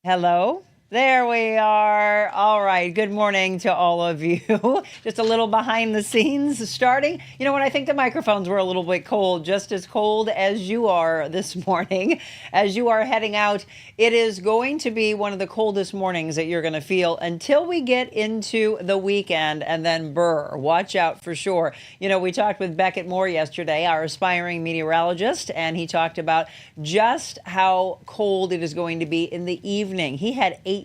Hello. There we are. All right. Good morning to all of you. Just a little behind the scenes starting. When I think the microphones were a little bit cold, just as cold as you are this morning, as you are heading out, it is going to be one of the coldest mornings that you're going to feel until we get into the weekend, and then watch out for sure. We talked with Beckett Moore yesterday, our aspiring meteorologist, and he talked about just how cold it is going to be in the evening. He had 18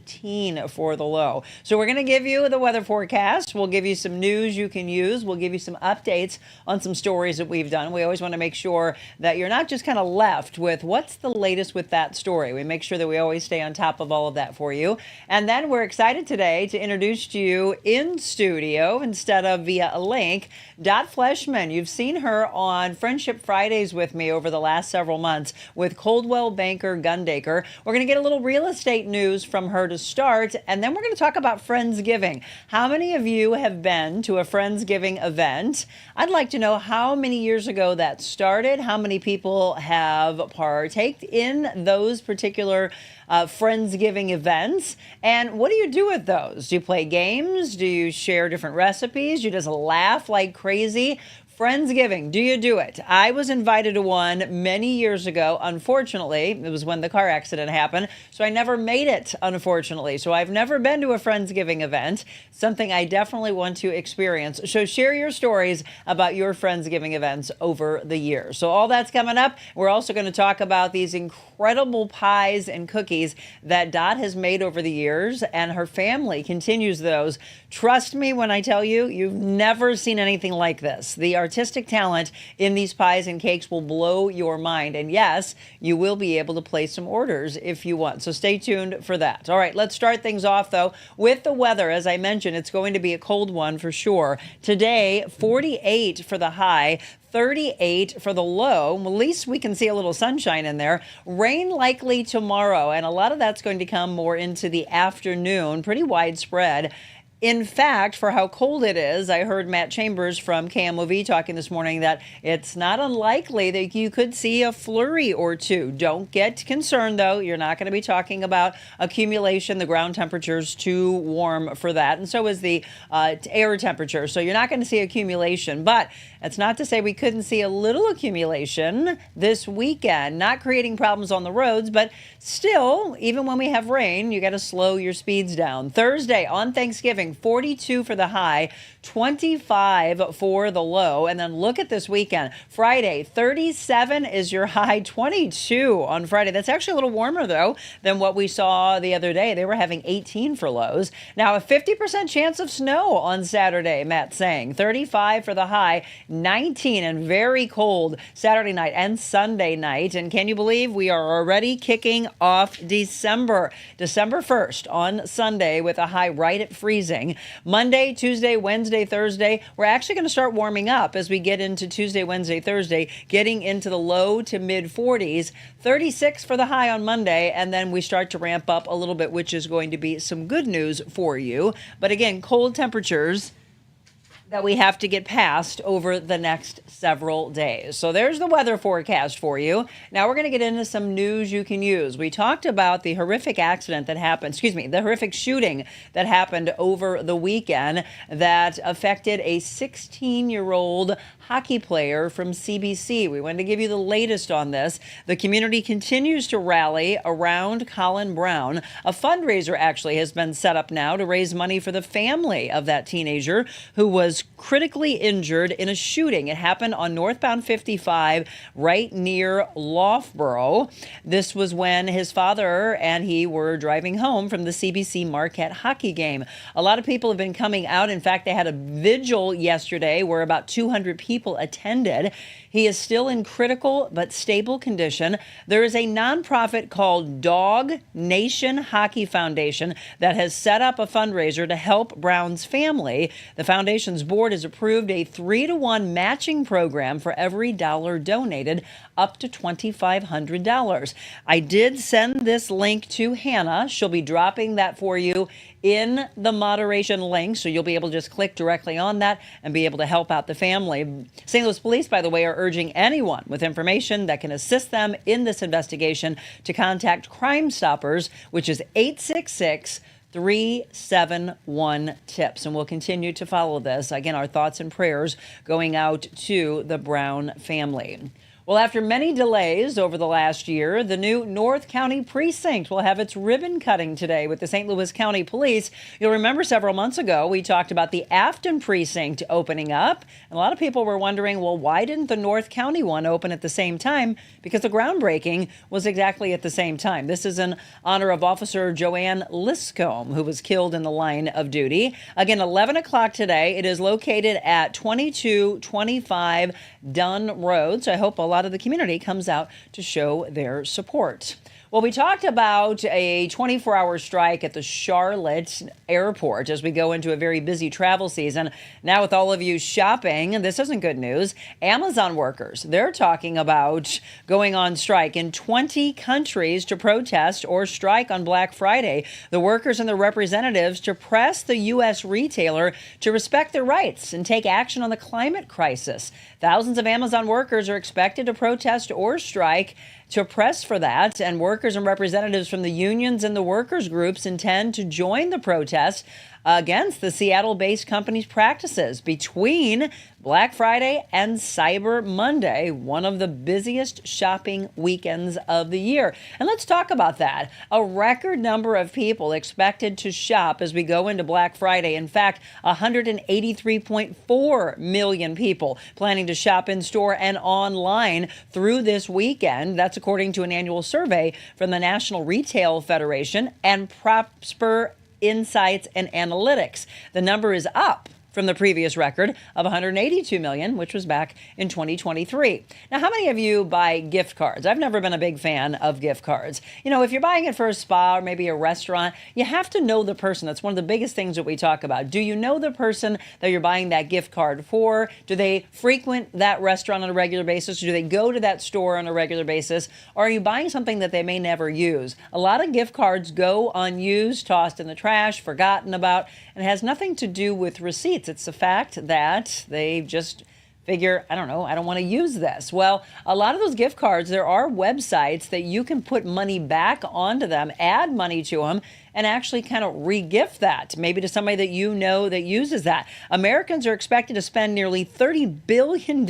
for the low. So we're going to give you the weather forecast. We'll give you some news you can use. We'll give you some updates on some stories that we've done. We always want to make sure that you're not just kind of left with what's the latest with that story. We make sure that we always stay on top of all of that for you. And then we're excited today to introduce to you in studio instead of via a link, Fleshman. You've seen her on Friendship Fridays with me over the last several months with Coldwell Banker Gundaker. We're going to get a little real estate news from her to start, and then we're going to talk about Friendsgiving. How many of you have been to a Friendsgiving event? I'd like to know how many years ago that started, how many people have partaked in those particular Friendsgiving events, and what do you do with those? Do you play games? Do you share different recipes? Do you just laugh like crazy? Friendsgiving, do you do it? I was invited to one many years ago. Unfortunately, it was when the car accident happened, so I never made it, unfortunately. So I've never been to a Friendsgiving event, something I definitely want to experience. So share your stories about your Friendsgiving events over the years. So all that's coming up. We're also going to talk about these incredible pies and cookies that Dot has made over the years, and her family continues those. Trust me when I tell you, you've never seen anything like this. The artistic talent in these pies and cakes will blow your mind. And yes, you will be able to place some orders if you want. So stay tuned for that. All right, let's start things off, though, with the weather. As I mentioned, it's going to be a cold one for sure. Today, 48 for the high, 38 for the low. At least we can see a little sunshine in there. Rain likely tomorrow, and a lot of that's going to come more into the afternoon, pretty widespread. In fact, for how cold it is, I heard Matt Chambers from KMOV talking this morning that it's not unlikely that you could see a flurry or two. Don't get concerned, though. You're not going to be talking about accumulation. The ground temperature's too warm for that, and so is the air temperature. So you're not going to see accumulation, but it's not to say we couldn't see a little accumulation this weekend. Not creating problems on the roads, but still, even when we have rain, you got to slow your speeds down. Thursday on Thanksgiving, 42 for the high, 25 for the low. And then look at this weekend. Friday, 37 is your high, 22 on Friday. That's actually a little warmer, though, than what we saw the other day. They were having 18 for lows. Now, a 50% chance of snow on Saturday, Matt's saying. 35 for the high, 19 and very cold Saturday night and Sunday night. And can you believe we are already kicking off December 1st on Sunday with a high right at freezing. Monday, Tuesday, Wednesday, Thursday, we're actually going to start warming up as we get into Tuesday, Wednesday, Thursday, getting into the low to mid 40s. 36 for the high on Monday, and then we start to ramp up a little bit, which is going to be some good news for you. But again, cold temperatures that we have to get past over the next several days. So there's the weather forecast for you. Now we're going to get into some news you can use. We talked about the horrific accident that happened, the horrific shooting that happened over the weekend that affected a 16-year-old hockey player from CBC. We wanted to give you the latest on this. The community continues to rally around Colin Brown. A fundraiser actually has been set up now to raise money for the family of that teenager who was critically injured in a shooting. It happened on northbound 55 right near Loughborough. This was when his father and he were driving home from the CBC Marquette hockey game. A lot of people have been coming out. In fact, they had a vigil yesterday where about 200 people attended. He is still in critical but stable condition. There is a nonprofit called Dog Nation Hockey Foundation that has set up a fundraiser to help Brown's family. The foundation's board has approved a 3-to-1 matching program for every dollar donated up to $2,500. I did send this link to Hannah. She'll be dropping that for you in the moderation link, so you'll be able to just click directly on that and be able to help out the family. St. Louis Police, by the way, are urging anyone with information that can assist them in this investigation to contact Crime Stoppers, which is 866-371-TIPS. And we'll continue to follow this. Again, our thoughts and prayers going out to the Brown family. Well, after many delays over the last year, the new North County Precinct will have its ribbon cutting today with the St. Louis County Police. You'll remember several months ago, we talked about the Afton Precinct opening up. And a lot of people were wondering, well, why didn't the North County one open at the same time? Because the groundbreaking was exactly at the same time. This is in honor of Officer Joanne Liscombe, who was killed in the line of duty. Again, 11 o'clock today. It is located at 2225 Dunn Road. So I hope a lot of the community comes out to show their support. Well, we talked about a 24-hour strike at the Charlotte airport as we go into a very busy travel season. Now, with all of you shopping, this isn't good news. Amazon workers, they're talking about going on strike in 20 countries to protest or strike on Black Friday. The workers and the representatives to press the U.S. retailer to respect their rights and take action on the climate crisis. Thousands of Amazon workers are expected to protest or strike to press for that, and workers and representatives from the unions and the workers groups intend to join the protest against the Seattle-based company's practices between Black Friday and Cyber Monday, one of the busiest shopping weekends of the year. And let's talk about that. A record number of people expected to shop as we go into Black Friday. In fact, 183.4 million people planning to shop in store and online through this weekend. That's according to an annual survey from the National Retail Federation and Prosper Insights and Analytics. The number is up from the previous record of 182 million, which was back in 2023. Now, how many of you buy gift cards? I've never been a big fan of gift cards. You know, if you're buying it for a spa or maybe a restaurant, you have to know the person. That's one of the biggest things that we talk about. Do you know the person that you're buying that gift card for? Do they frequent that restaurant on a regular basis? Do they go to that store on a regular basis? Or are you buying something that they may never use? A lot of gift cards go unused, tossed in the trash, forgotten about, and it has nothing to do with receipts. It's the fact that they just figure, I don't know, I don't want to use this. Well, a lot of those gift cards, there are websites that you can put money back onto them, add money to them, and actually kind of re-gift that, maybe to somebody that you know that uses that. Americans are expected to spend nearly $30 billion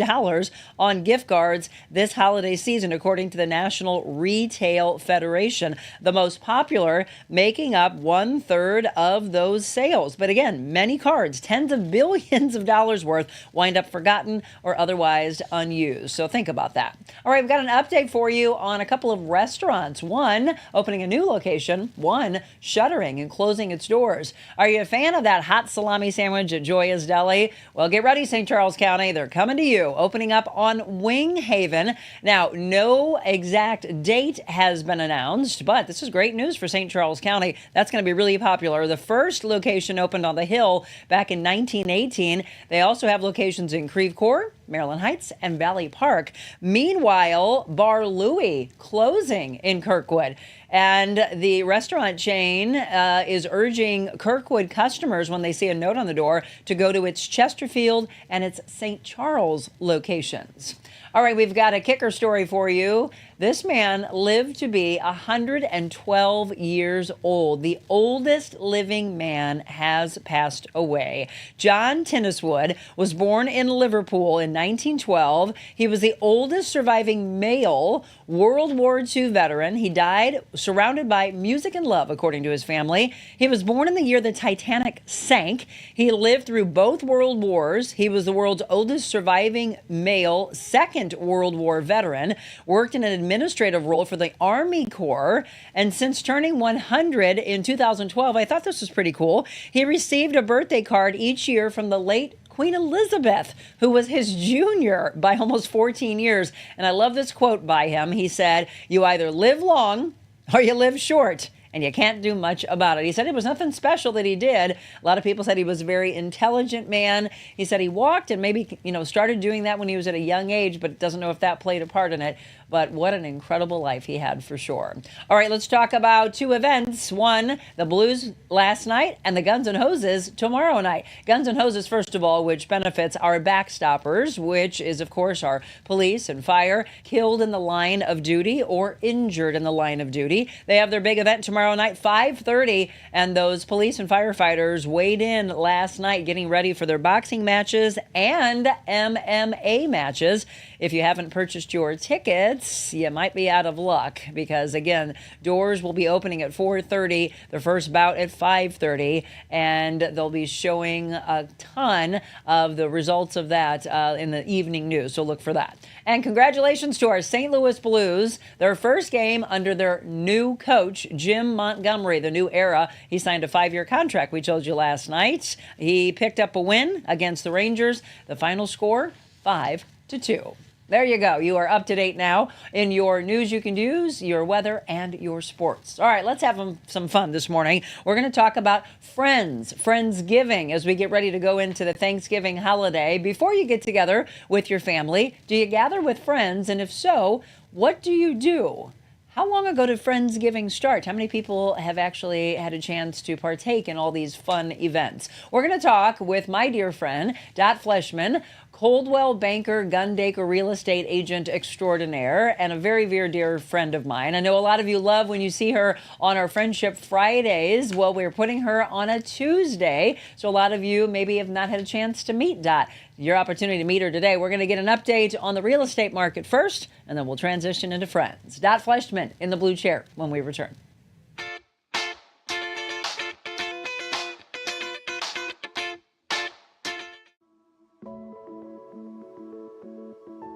on gift cards this holiday season, according to the National Retail Federation. The most popular making up 1/3 of those sales. But again, many cards, tens of billions of dollars worth, wind up forgotten or otherwise unused. So think about that. All right, we've got an update for you on a couple of restaurants. One opening a new location, one shuttering and closing its doors. Are you a fan of that hot salami sandwich at Joya's Deli? Well, get ready, St. Charles County. They're coming to you, opening up on Wing Haven. Now, no exact date has been announced, but this is great news for St. Charles County. That's going to be really popular. The first location opened on the Hill back in 1918. They also have locations in Creve Coeur, Maryland Heights, and Valley Park. Meanwhile, Bar Louie closing in Kirkwood. And the restaurant chain is urging Kirkwood customers, when they see a note on the door, to go to its Chesterfield and its St. Charles locations. All right, we've got a kicker story for you. This man lived to be 112 years old. The oldest living man has passed away. John Tinniswood was born in Liverpool in 1912. He was the oldest surviving male World War II veteran. He died surrounded by music and love, according to his family. He was born in the year the Titanic sank. He lived through both World Wars. He was the world's oldest surviving male Second World War veteran, worked in an administrative role for the Army Corps, and since turning 100 in 2012, I thought this was pretty cool. He received a birthday card each year from the late Queen Elizabeth, who was his junior by almost 14 years. And I love this quote by him. He said, "You either live long or you live short. and you can't do much about it. He said it was nothing special that he did. A lot of people said he was a very intelligent man. He said he walked and maybe, started doing that when he was at a young age, but doesn't know if that played a part in it. But what an incredible life he had for sure. All right, let's talk about two events. One, the Blues last night and the Guns N' Hoses tomorrow night. Guns N' Hoses, first of all, which benefits our backstoppers, which is, of course, our police and fire killed in the line of duty or injured in the line of duty. They have their big event tomorrow night, 5:30, and those police and firefighters weighed in last night getting ready for their boxing matches and MMA matches. If you haven't purchased your tickets, you might be out of luck because, again, doors will be opening at 4:30, the first bout at 5:30, and they'll be showing a ton of the results of that in the evening news, so look for that. And congratulations to our St. Louis Blues, their first game under their new coach, Jim Montgomery, the new era. He signed a 5-year contract, we told you last night. He picked up a win against the Rangers. The final score, 5-2. There you go. You are up to date now in your news you can use, your weather, and your sports. All right, let's have some fun this morning. We're going to talk about Friendsgiving as we get ready to go into the Thanksgiving holiday. Before you get together with your family, do you gather with friends? And if so, what do you do? How long ago did Friendsgiving start? How many people have actually had a chance to partake in all these fun events? We're going to talk with my dear friend, Fleshman, Coldwell banker, Gundaker real estate agent extraordinaire, and a very, very dear friend of mine. I know a lot of you love when you see her on our Friendship Fridays. Well, we're putting her on a Tuesday, so a lot of you maybe have not had a chance to meet Dot. Your opportunity to meet her today. We're going to get an update on the real estate market first, and then we'll transition into friends. Dot Fleshman in the blue chair when we return.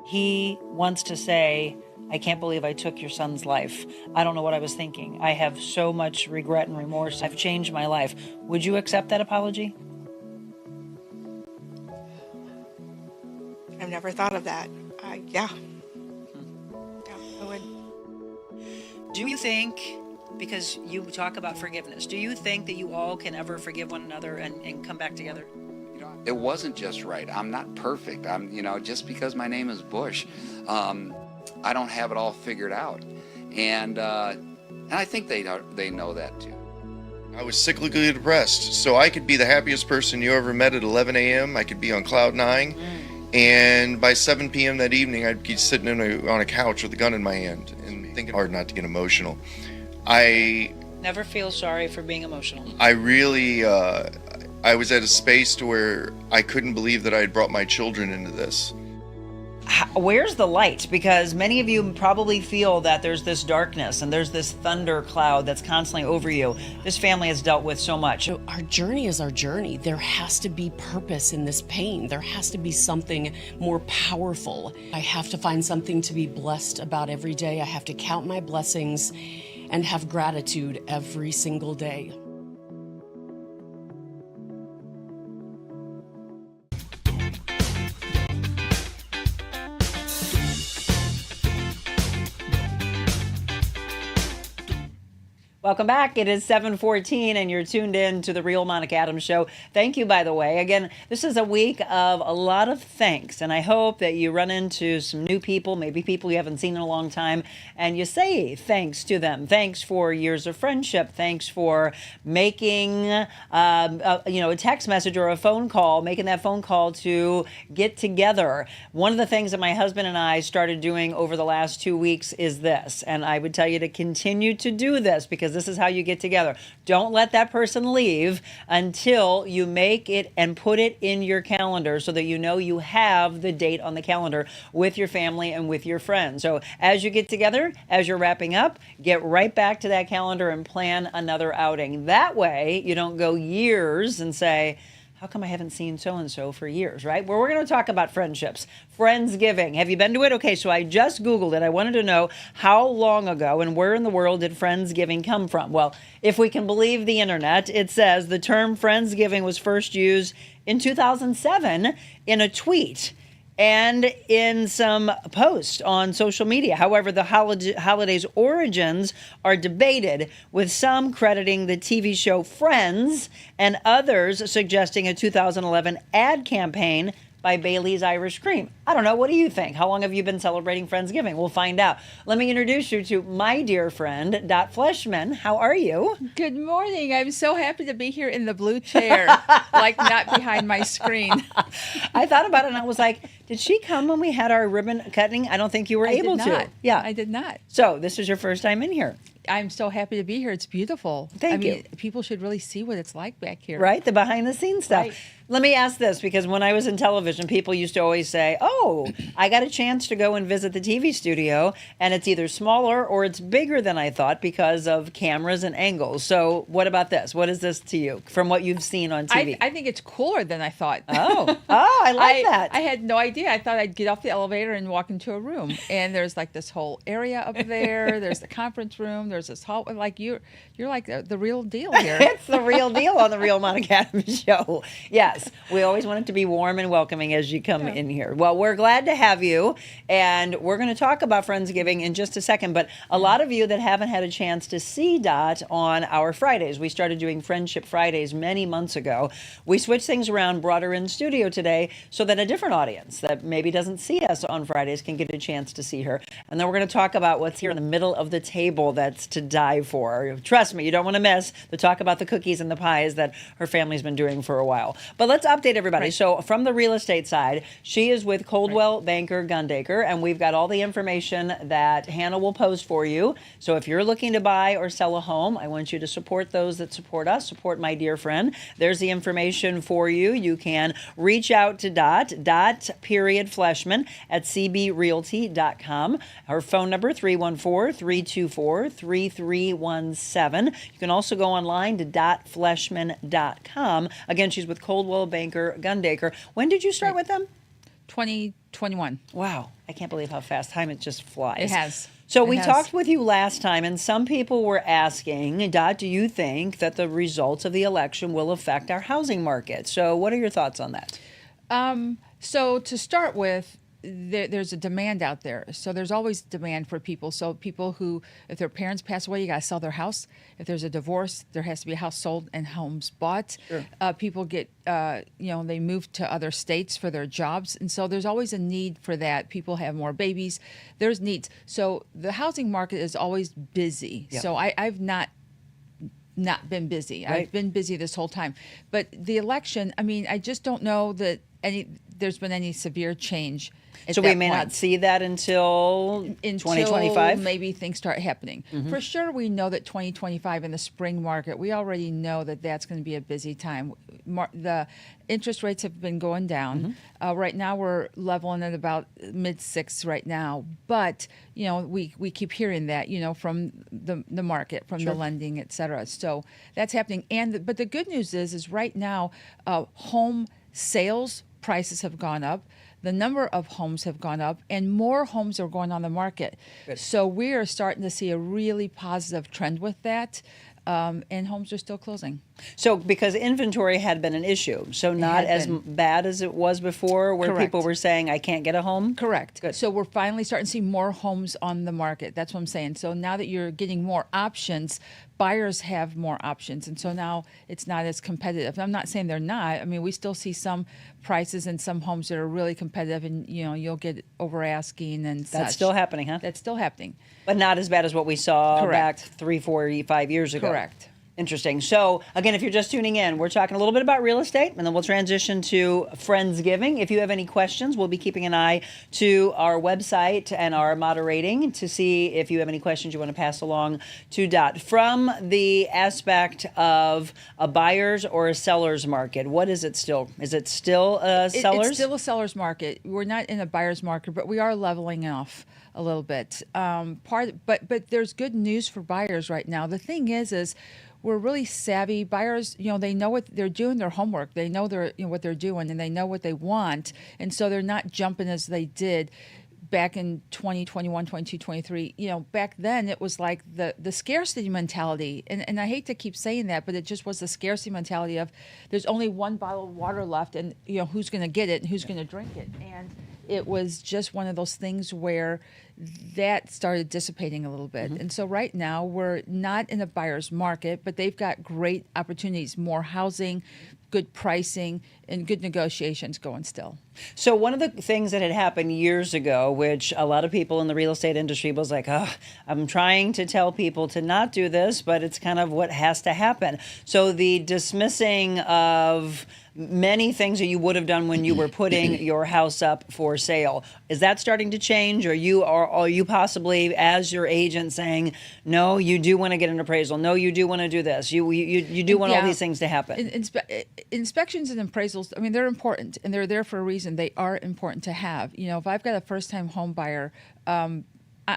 He wants to say, I can't believe I took your son's life. I don't know what I was thinking. I have so much regret and remorse. I've changed my life. Would you accept that apology? I've never thought of that. Yeah, I would. Do you think, because you talk about forgiveness, do you think that you all can ever forgive one another and come back together? It wasn't just right. I'm not perfect. Just because my name is Bush, I don't have it all figured out. And I think they know that too. I was cyclically depressed, so I could be the happiest person you ever met at 11 a.m. I could be on cloud 9. And by 7 p.m. that evening, I'd be sitting on a couch with a gun in my hand and thinking hard not to get emotional. I never feel sorry for being emotional. I really, I was at a space to where I couldn't believe that I had brought my children into this. Where's the light? Because many of you probably feel that there's this darkness and there's this thunder cloud that's constantly over you. This family has dealt with so much. Our journey is our journey. There has to be purpose in this pain. There has to be something more powerful. I have to find something to be blessed about every day. I have to count my blessings and have gratitude every single day. Welcome back. It is 7:14 and you're tuned in to the Real Monica Adams Show. Thank you, by the way. Again, this is a week of a lot of thanks, and I hope that you run into some new people, maybe people you haven't seen in a long time, and you say thanks to them. Thanks for years of friendship. Thanks for making a text message or a phone call, making that phone call to get together. One of the things that my husband and I started doing over the last 2 weeks is this, and I would tell you to continue to do this because this is how you get together. Don't let that person leave until you make it and put it in your calendar so that you know you have the date on the calendar with your family and with your friends. So as you get together, as you're wrapping up, get right back to that calendar and plan another outing. That way you don't go years and say, how come I haven't seen so-and-so for years, right? Well, we're going to talk about friendships. Friendsgiving. Have you been to it? Okay, so I just Googled it. I wanted to know how long ago and where in the world did Friendsgiving come from? Well, if we can believe the internet, it says the term Friendsgiving was first used in 2007 in a tweet. and in some posts on social media. However, the holiday's origins are debated, with some crediting the TV show Friends and others suggesting a 2011 ad campaign by Bailey's Irish Cream. I don't know. What do you think? How long have you been celebrating Friendsgiving? We'll find out. Let me introduce you to my dear friend, Fleshman. How are you? Good morning. I'm so happy to be here in the blue chair, like not behind my screen. I thought about it and I was like, did she come when we had our ribbon cutting? I don't think you were able to. Yeah. I did not. So this is your first time in here. I'm so happy to be here. It's beautiful. Thank you. People should really see what it's like back here. Right? The behind the scenes stuff. Right. Let me ask this, because when I was in television, people used to always say, oh, I got a chance to go and visit the TV studio, and it's either smaller or it's bigger than I thought because of cameras and angles. So what about this? What is this to you from what you've seen on TV? I think it's cooler than I thought. Oh, I like that. I had no idea. I thought I'd get off the elevator and walk into a room, and there's like this whole area up there. There's the conference room. There's this hall. Like you're like the real deal here. It's the real deal on the Real Monica Adams show. Yes, we always want it to be warm and welcoming as you come in here. Well, we're glad to have you, and we're going to talk about Friendsgiving in just a second. But a lot of you that haven't had a chance to see Dot on our Fridays, we started doing Friendship Fridays many months ago. We switched things around, brought her in studio today so that a different audience that maybe doesn't see us on Fridays can get a chance to see her. And then we're going to talk about what's here in the middle of the table that's to die for. Trust me, you don't want to miss the talk about the cookies and the pies that her family's been doing for a while. But let's update everybody. Right. So from the real estate side, she is with Coldwell Banker Gundaker, and we've got all the information that Hannah will post for you. So if you're looking to buy or sell a home, I want you to support those that support us, support my dear friend. There's the information for you. You can reach out to Fleshman at cbrealty.com. Her phone number, 314-324-3317. You can also go online to .fleshman.com. Again, she's with Coldwell Banker Gundaker. When did you start with them? 2021. Wow. I can't believe how fast time it just flies. It has. So we talked with you last time, and some people were asking, Dot, do you think that the results of the election will affect our housing market? So what are your thoughts on that? So to start with, there's a demand out there. So there's always demand for people. So people who, if their parents pass away, you got to sell their house. If there's a divorce, there has to be a house sold and homes bought. Sure. People get, they move to other states for their jobs. And so there's always a need for that. People have more babies. There's needs. So the housing market is always busy. Yep. So I've not been busy. Right. I've been busy this whole time. But the election, I just don't know that there's been any severe change. So we may not see that until 2025? Maybe things start happening. Mm-hmm. For sure, we know that 2025 in the spring market, we already know that that's going to be a busy time. The interest rates have been going down. Mm-hmm. Right now, we're leveling at about mid-6 right now. But, we keep hearing that, from the market, from the lending, et cetera. So that's happening. But the good news is right now, home sales prices have gone up. The number of homes have gone up, and more homes are going on the market. Good. So we are starting to see a really positive trend with that, and homes are still closing. So because inventory had been an issue, so not as bad as it was before, where Correct. People were saying, I can't get a home? Correct. Good. So we're finally starting to see more homes on the market. That's what I'm saying. So now that you're getting more options, buyers have more options. And so now it's not as competitive. I'm not saying they're not. We still see some prices in some homes that are really competitive, and, you'll get over asking and such. That's still happening, huh? That's still happening. But not as bad as what we saw Correct. back 3, 4, 5 years ago. Correct. Interesting. So, again, if you're just tuning in, we're talking a little bit about real estate, and then we'll transition to Friendsgiving. If you have any questions, we'll be keeping an eye to our website and our moderating to see if you have any questions you want to pass along to Dot. From the aspect of a buyer's or a seller's market, what is it still? Is it still a seller's? It's still a seller's market. We're not in a buyer's market, but we are leveling off a little bit. But there's good news for buyers right now. The thing is we're really savvy buyers. They know what they're doing, their homework. They know what they're doing, and they know what they want, and so they're not jumping as they did. back in 2021, 22, 23, back then it was like the scarcity mentality. And I hate to keep saying that, but it just was the scarcity mentality of there's only one bottle of water left and, who's going to get it and who's going to drink it. And it was just one of those things where that started dissipating a little bit. And so right now we're not in a buyer's market, but they've got great opportunities, more housing, good pricing, and good negotiations going still. So one of the things that had happened years ago, which a lot of people in the real estate industry was like, oh, I'm trying to tell people to not do this, but it's kind of what has to happen. So the dismissing of many things that you would have done when you were putting your house up for sale, is that starting to change? Or are you possibly, as your agent, saying, no, you do want to get an appraisal, no, you do want to do this, you do want all these things to happen? Inspections and appraisals, I mean, they're important, and they're there for a reason. They are important to have. If I've got a first-time home buyer,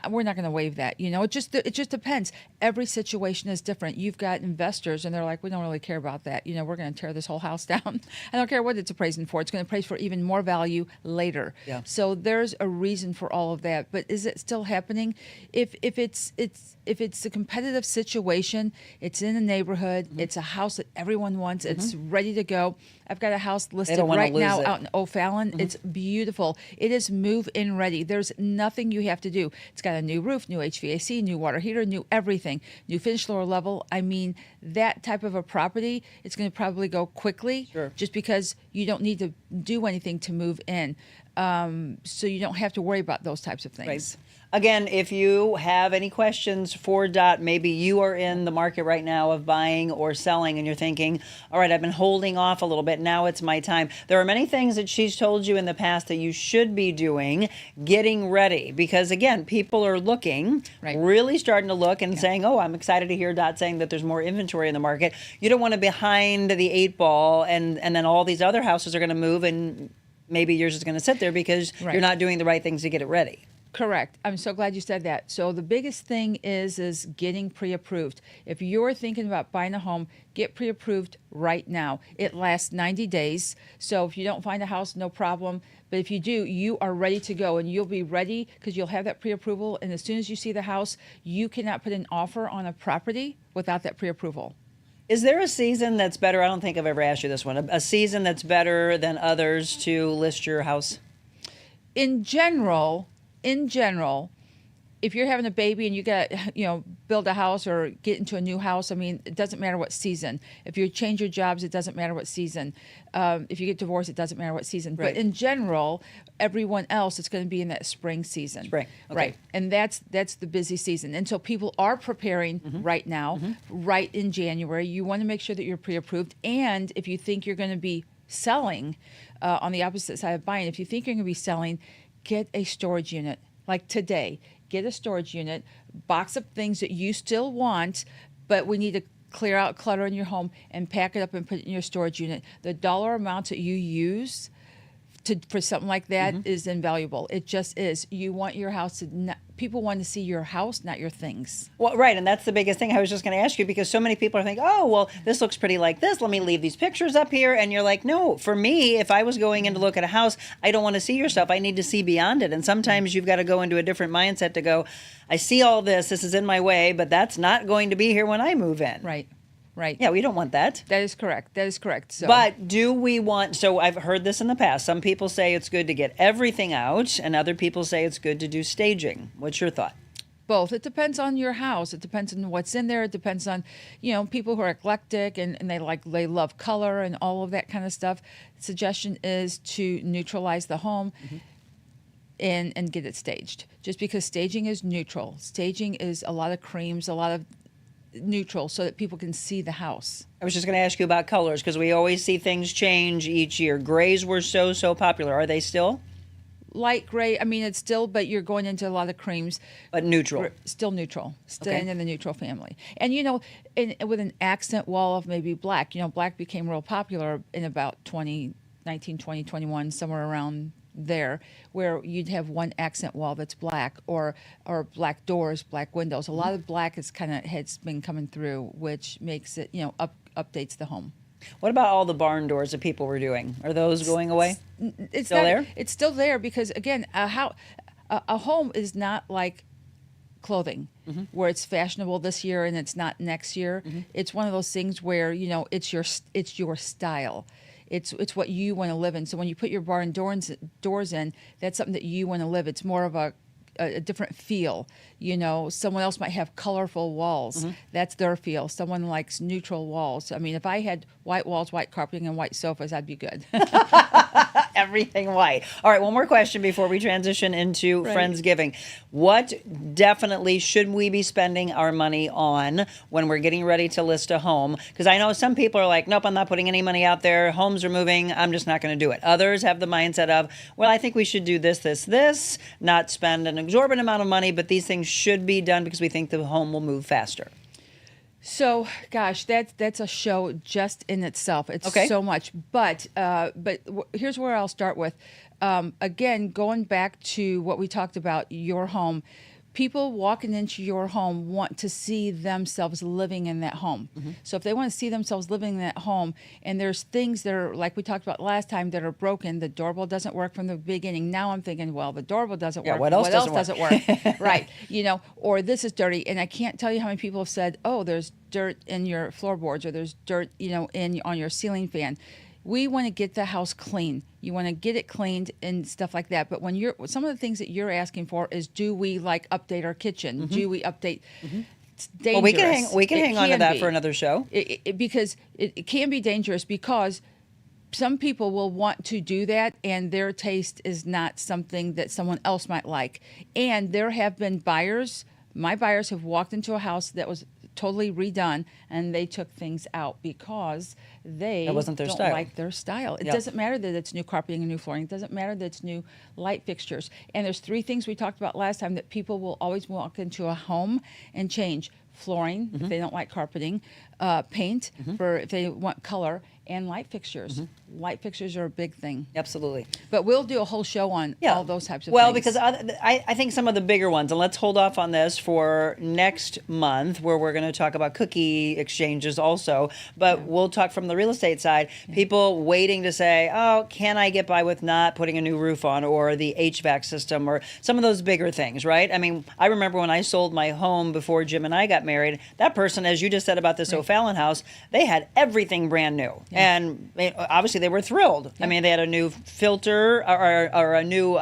we're not going to waive that. It just depends. Every situation is different. You've got investors, and they're like, we don't really care about that. We're going to tear this whole house down. I don't care what it's appraising for. It's going to appraise for even more value later. Yeah. So there's a reason for all of that. But is it still happening? If it's a competitive situation, it's in a neighborhood, it's a house that everyone wants, it's ready to go. I've got a house listed right now out in O'Fallon. It's beautiful. It is move-in ready. There's nothing you have to do. It's got a new roof, new HVAC, new water heater, new everything, new finished floor level. I mean, that type of a property, it's going to probably go quickly just because you don't need to do anything to move in. So you don't have to worry about those types of things. Right. Again, if you have any questions for Dot, maybe you are in the market right now of buying or selling and you're thinking, all right, I've been holding off a little bit. Now it's my time. There are many things that she's told you in the past that you should be doing, getting ready. Because again, people are looking, really starting to look and saying, oh, I'm excited to hear Dot saying that there's more inventory in the market. You don't want to behind the 8 ball and then all these other houses are going to move and maybe yours is going to sit there because you're not doing the right things to get it ready. Correct. I'm so glad you said that. So the biggest thing is getting pre-approved. If you're thinking about buying a home, get pre-approved right now. It lasts 90 days. So if you don't find a house, no problem. But if you do, you are ready to go, and you'll be ready because you'll have that pre-approval. And as soon as you see the house, you cannot put an offer on a property without that pre-approval. Is there a season that's better? I don't think I've ever asked you this one. A season that's better than others to list your house? In general, if you're having a baby and you got, build a house or get into a new house, I mean, it doesn't matter what season. If you change your jobs, it doesn't matter what season. If you get divorced, it doesn't matter what season. Right. But in general, everyone else, it's going to be in that spring season. Spring. Okay. Right. And that's the busy season. And so people are preparing right now, right in January. You want to make sure that you're pre-approved. And if you think you're going to be selling on the opposite side of buying, if you think you're going to be selling, get a storage unit. Like today, get a storage unit, box up things that you still want, but we need to clear out clutter in your home and pack it up and put it in your storage unit. The dollar amounts that you use for something like that is invaluable. It just is. You want your house to people want to see your house, not your things. Well, right, and that's the biggest thing I was just going to ask you, because so many people are thinking, oh, well, this looks pretty like this. Let me leave these pictures up here. And you're like, no, for me, if I was going in to look at a house, I don't want to see your stuff. I need to see beyond it. And sometimes you've got to go into a different mindset to go, I see all this. This is in my way, but that's not going to be here when I move in. Right. Right. Yeah, we don't want that. That is correct. That is correct. So. But do we want, so I've heard this in the past. Some people say it's good to get everything out, and other people say it's good to do staging. What's your thought? Both. It depends on your house. It depends on what's in there. It depends on, people who are eclectic and they love color and all of that kind of stuff. The suggestion is to neutralize the home and get it staged. Just because staging is neutral. Staging is a lot of creams, a lot of neutral, so that people can see the house. I was just going to ask you about colors, because we always see things change each year. Grays were so popular. Are they still? Light gray. I mean, it's still, but you're going into a lot of creams. But neutral. Still neutral. Staying in the neutral family. And, with an accent wall of maybe black. Black became real popular in about 2019, 2021, somewhere around there, where you'd have one accent wall that's black, or black doors, black windows. A lot of black has been coming through, which makes it, updates the home. What about all the barn doors that people were doing? Are those going away? It's still there? It's still there because, again, a home is not like clothing where it's fashionable this year and it's not next year. It's one of those things where, you know, it's your style. It's what you want to live in. So when you put your barn doors in, that's something that you want to live. It's more of a different feel. You know, someone else might have colorful walls. That's their feel. Someone likes neutral walls. I mean, if I had white walls, white carpeting, and white sofas, I'd be good. Everything white. All right, one more question before we transition into Friendsgiving. What definitely should we be spending our money on when we're getting ready to list a home? Because I know some people are like, nope, I'm not putting any money out there. Homes are moving. I'm just not going to do it. Others have the mindset of, well, I think we should do this, not spend an exorbitant amount of money, but these things should be done because we think the home will move faster. So, gosh, that's a show just in itself. It's so much. But here's where I'll start with. Again, going back to what we talked about, your home. People walking into your home want to see themselves living in that home. So if they want to see themselves living in that home, and there's things that are, like we talked about last time, that are broken, the doorbell doesn't work from the beginning. Now I'm thinking, well, the doorbell doesn't work. What else doesn't work? Right. You know, or this is dirty. And I can't tell you how many people have said, oh, there's dirt in your floorboards, or there's dirt, you know, on your ceiling fan. We want to get the house clean. You want to get it cleaned and stuff like that. But when some of the things that you're asking for is, do we update our kitchen? Do we update? It's dangerous. Well, we can hang on to that for another show. Because it can be dangerous, because some people will want to do that and their taste is not something that someone else might like. And there have been buyers. My buyers have walked into a house that was totally redone, and they took things out because they don't like their style. It doesn't matter that it's new carpeting and new flooring. It doesn't matter that it's new light fixtures. And there's 3 things we talked about last time that people will always walk into a home and change: flooring, if they don't like carpeting, paint, for if they want color, and light fixtures. Light fixtures are a big thing. Absolutely. But we'll do a whole show on all those types of things. Well, because I think some of the bigger ones, and let's hold off on this for next month, where we're going to talk about cookie exchanges also, but we'll talk from the real estate side. People waiting to say, oh, can I get by with not putting a new roof on, or the HVAC system, or some of those bigger things, right? I mean, I remember when I sold my home before Jim and I got married, that person, as you just said about this O'Fallon house, they had everything brand new. And obviously they were thrilled. I mean, they had a new filter, or a new,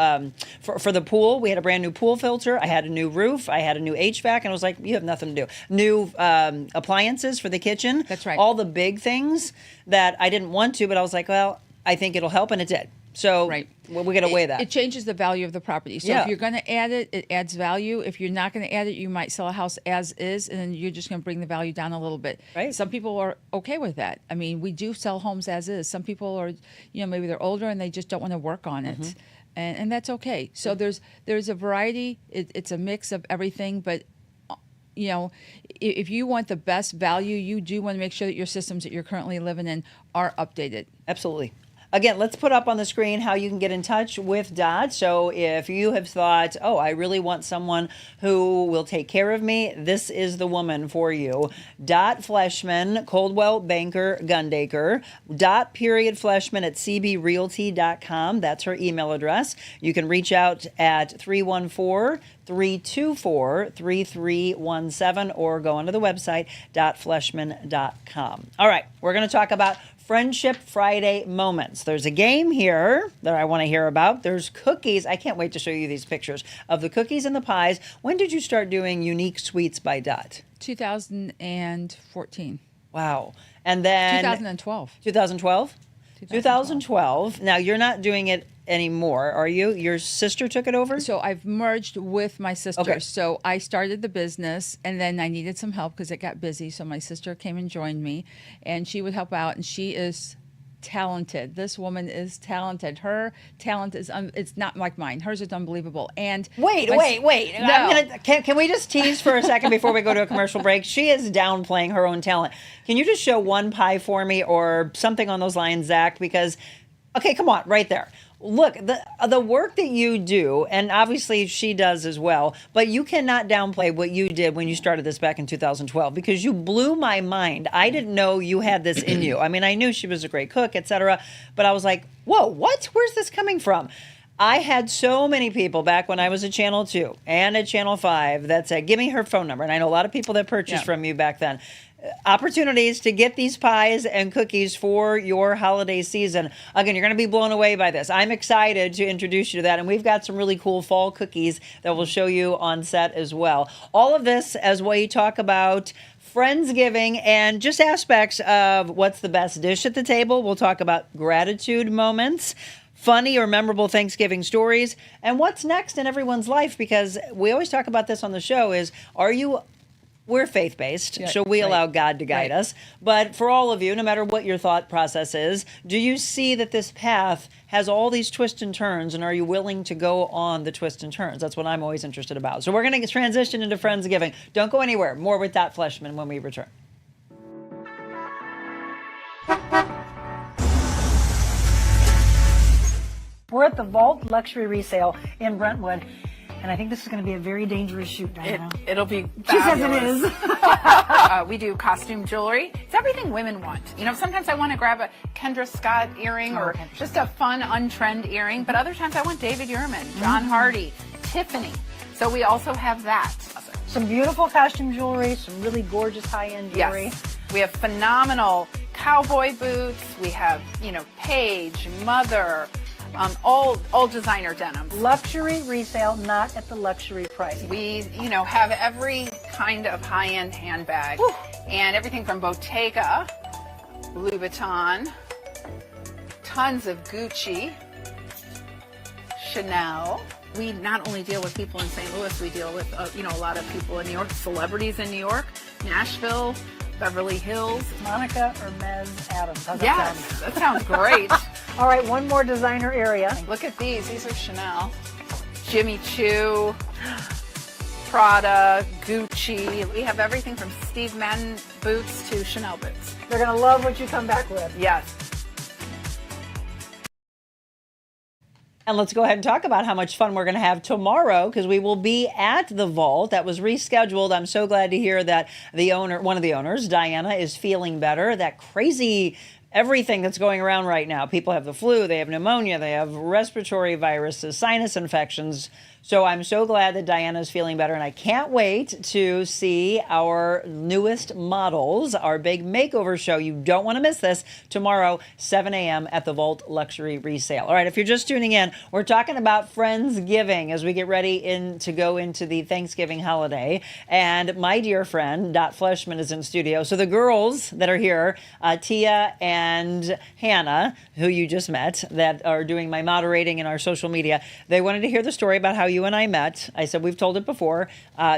for the pool, we had a brand new pool filter. I had a new roof. I had a new HVAC. And I was like, you have nothing to do. New appliances for the kitchen. That's right. All the big things that I didn't want to, but I was like, well, I think it'll help. And it did. So we got to weigh that. It changes the value of the property. So if you're going to add it, it adds value. If you're not going to add it, you might sell a house as is, and then you're just going to bring the value down a little bit. Right. Some people are okay with that. I mean, we do sell homes as is. Some people are, you know, maybe they're older and they just don't want to work on it. And that's okay. So there's a variety. It's a mix of everything, but you know, if you want the best value, you do want to make sure that your systems that you're currently living in are updated. Absolutely. Again, let's put up on the screen how you can get in touch with Dot. So if you have thought, oh, I really want someone who will take care of me, this is the woman for you. Dot Fleshman, Coldwell Banker Gundaker. Fleshman at cbrealty.com. That's her email address. You can reach out at 314-324-3317 or go onto the website, dotfleshman.com. All right, we're going to talk about Friendship Friday moments. There's a game here that I want to hear about. There's cookies. I can't wait to show you these pictures of the cookies and the pies. When did you start doing Unique Sweets by Dot? 2014. Wow. And then 2012. 2012? 2012. Now, you're not doing it anymore, are you? Your sister took it over? So I've merged with my sister. Okay. So I started the business, and then I needed some help because it got busy. So my sister came and joined me, and she would help out, and she is talented. This woman is talented. Her talent is it's not like mine. Hers is unbelievable. And wait. No. Can we just tease for a second before we go to a commercial break? She is downplaying her own talent. Can you just show one pie for me or something on those lines, Zach? Because, okay, come on, right there. Look, the work that you do, and obviously she does as well, but you cannot downplay what you did when you started this back in 2012, because you blew my mind. I didn't know you had this in you. I mean, I knew she was a great cook, etc., but I was like, whoa, what? Where's this coming from? I had so many people back when I was at Channel 2 and at Channel 5 that said, give me her phone number. And I know a lot of people that purchased from you back then. Opportunities to get these pies and cookies for your holiday season. Again, you're going to be blown away by this. I'm excited to introduce you to that. And we've got some really cool fall cookies that we'll show you on set as well. All of this as we talk about Friendsgiving and just aspects of what's the best dish at the table. We'll talk about gratitude moments, funny or memorable Thanksgiving stories, and what's next in everyone's life, because we always talk about this on the show is, we're faith-based, so we allow God to guide us. But for all of you, no matter what your thought process is, do you see that this path has all these twists and turns, and are you willing to go on the twists and turns? That's what I'm always interested about. So we're going to transition into Friendsgiving. Don't go anywhere. More with Fleshman when we return. We're at the Vault Luxury Resale in Brentwood, and I think this is going to be a very dangerous shoot, Diana. It'll be She says it fabulous. is. We do costume jewelry. It's everything women want. You know, sometimes I want to grab a Kendra Scott earring or just a fun, untrend earring, but other times I want David Yurman, John Hardy, Tiffany. So we also have that. Some beautiful costume jewelry, some really gorgeous high-end jewelry. Yes. We have phenomenal cowboy boots. We have, Paige, Mother, all designer denim. Luxury resale, not at the luxury price. We, have every kind of high-end handbag and everything from Bottega, Louis Vuitton, tons of Gucci, Chanel. We not only deal with people in St. Louis, we deal with, a lot of people in New York, celebrities in New York, Nashville, Beverly Hills. Monica or Ms. Adams. How's that Yes, sound? that sounds great. All right, one more designer area. Look at these. These are Chanel, Jimmy Choo, Prada, Gucci. We have everything from Steve Madden boots to Chanel boots. They're going to love what you come back with. Yes. And let's go ahead and talk about how much fun we're going to have tomorrow, because we will be at the Vault. That was rescheduled. I'm so glad to hear that one of the owners, Diana, is feeling better. That crazy everything that's going around right now. People have the flu, they have pneumonia, they have respiratory viruses, sinus infections. So I'm so glad that Diana is feeling better, and I can't wait to see our newest models, our big makeover show. You don't want to miss this tomorrow, 7 a.m. at the Vault Luxury Resale. All right, if you're just tuning in, we're talking about Friendsgiving as we get ready to go into the Thanksgiving holiday. And my dear friend, Fleshman, is in studio. So the girls that are here, Tia and Hannah, who you just met, that are doing my moderating in our social media, they wanted to hear the story about how you and I met. I said, we've told it before.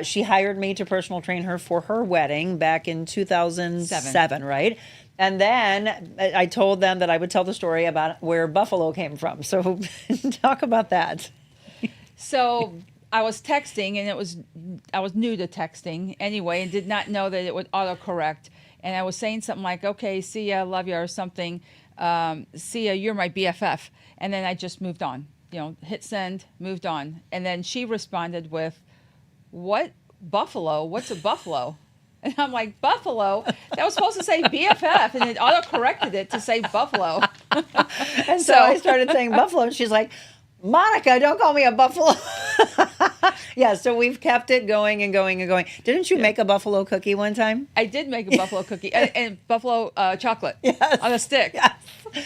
She hired me to personal train her for her wedding back in 2007, right? And then I told them that I would tell the story about where Buffalo came from. So talk about that. So I was texting, and I was new to texting anyway, and did not know that it would autocorrect. And I was saying something like, okay, see ya, love ya, or something. See ya, you're my BFF. And then I just moved on. Hit send, moved on. And then she responded with, what? Buffalo? What's a buffalo? And I'm like, buffalo? That was supposed to say BFF, and it auto-corrected it to say buffalo. And so I started saying buffalo, and she's like, Monica, don't call me a buffalo. Yeah, so we've kept it going and going and going. Didn't you make a buffalo cookie one time? I did make a buffalo cookie and buffalo chocolate on a stick. Yes.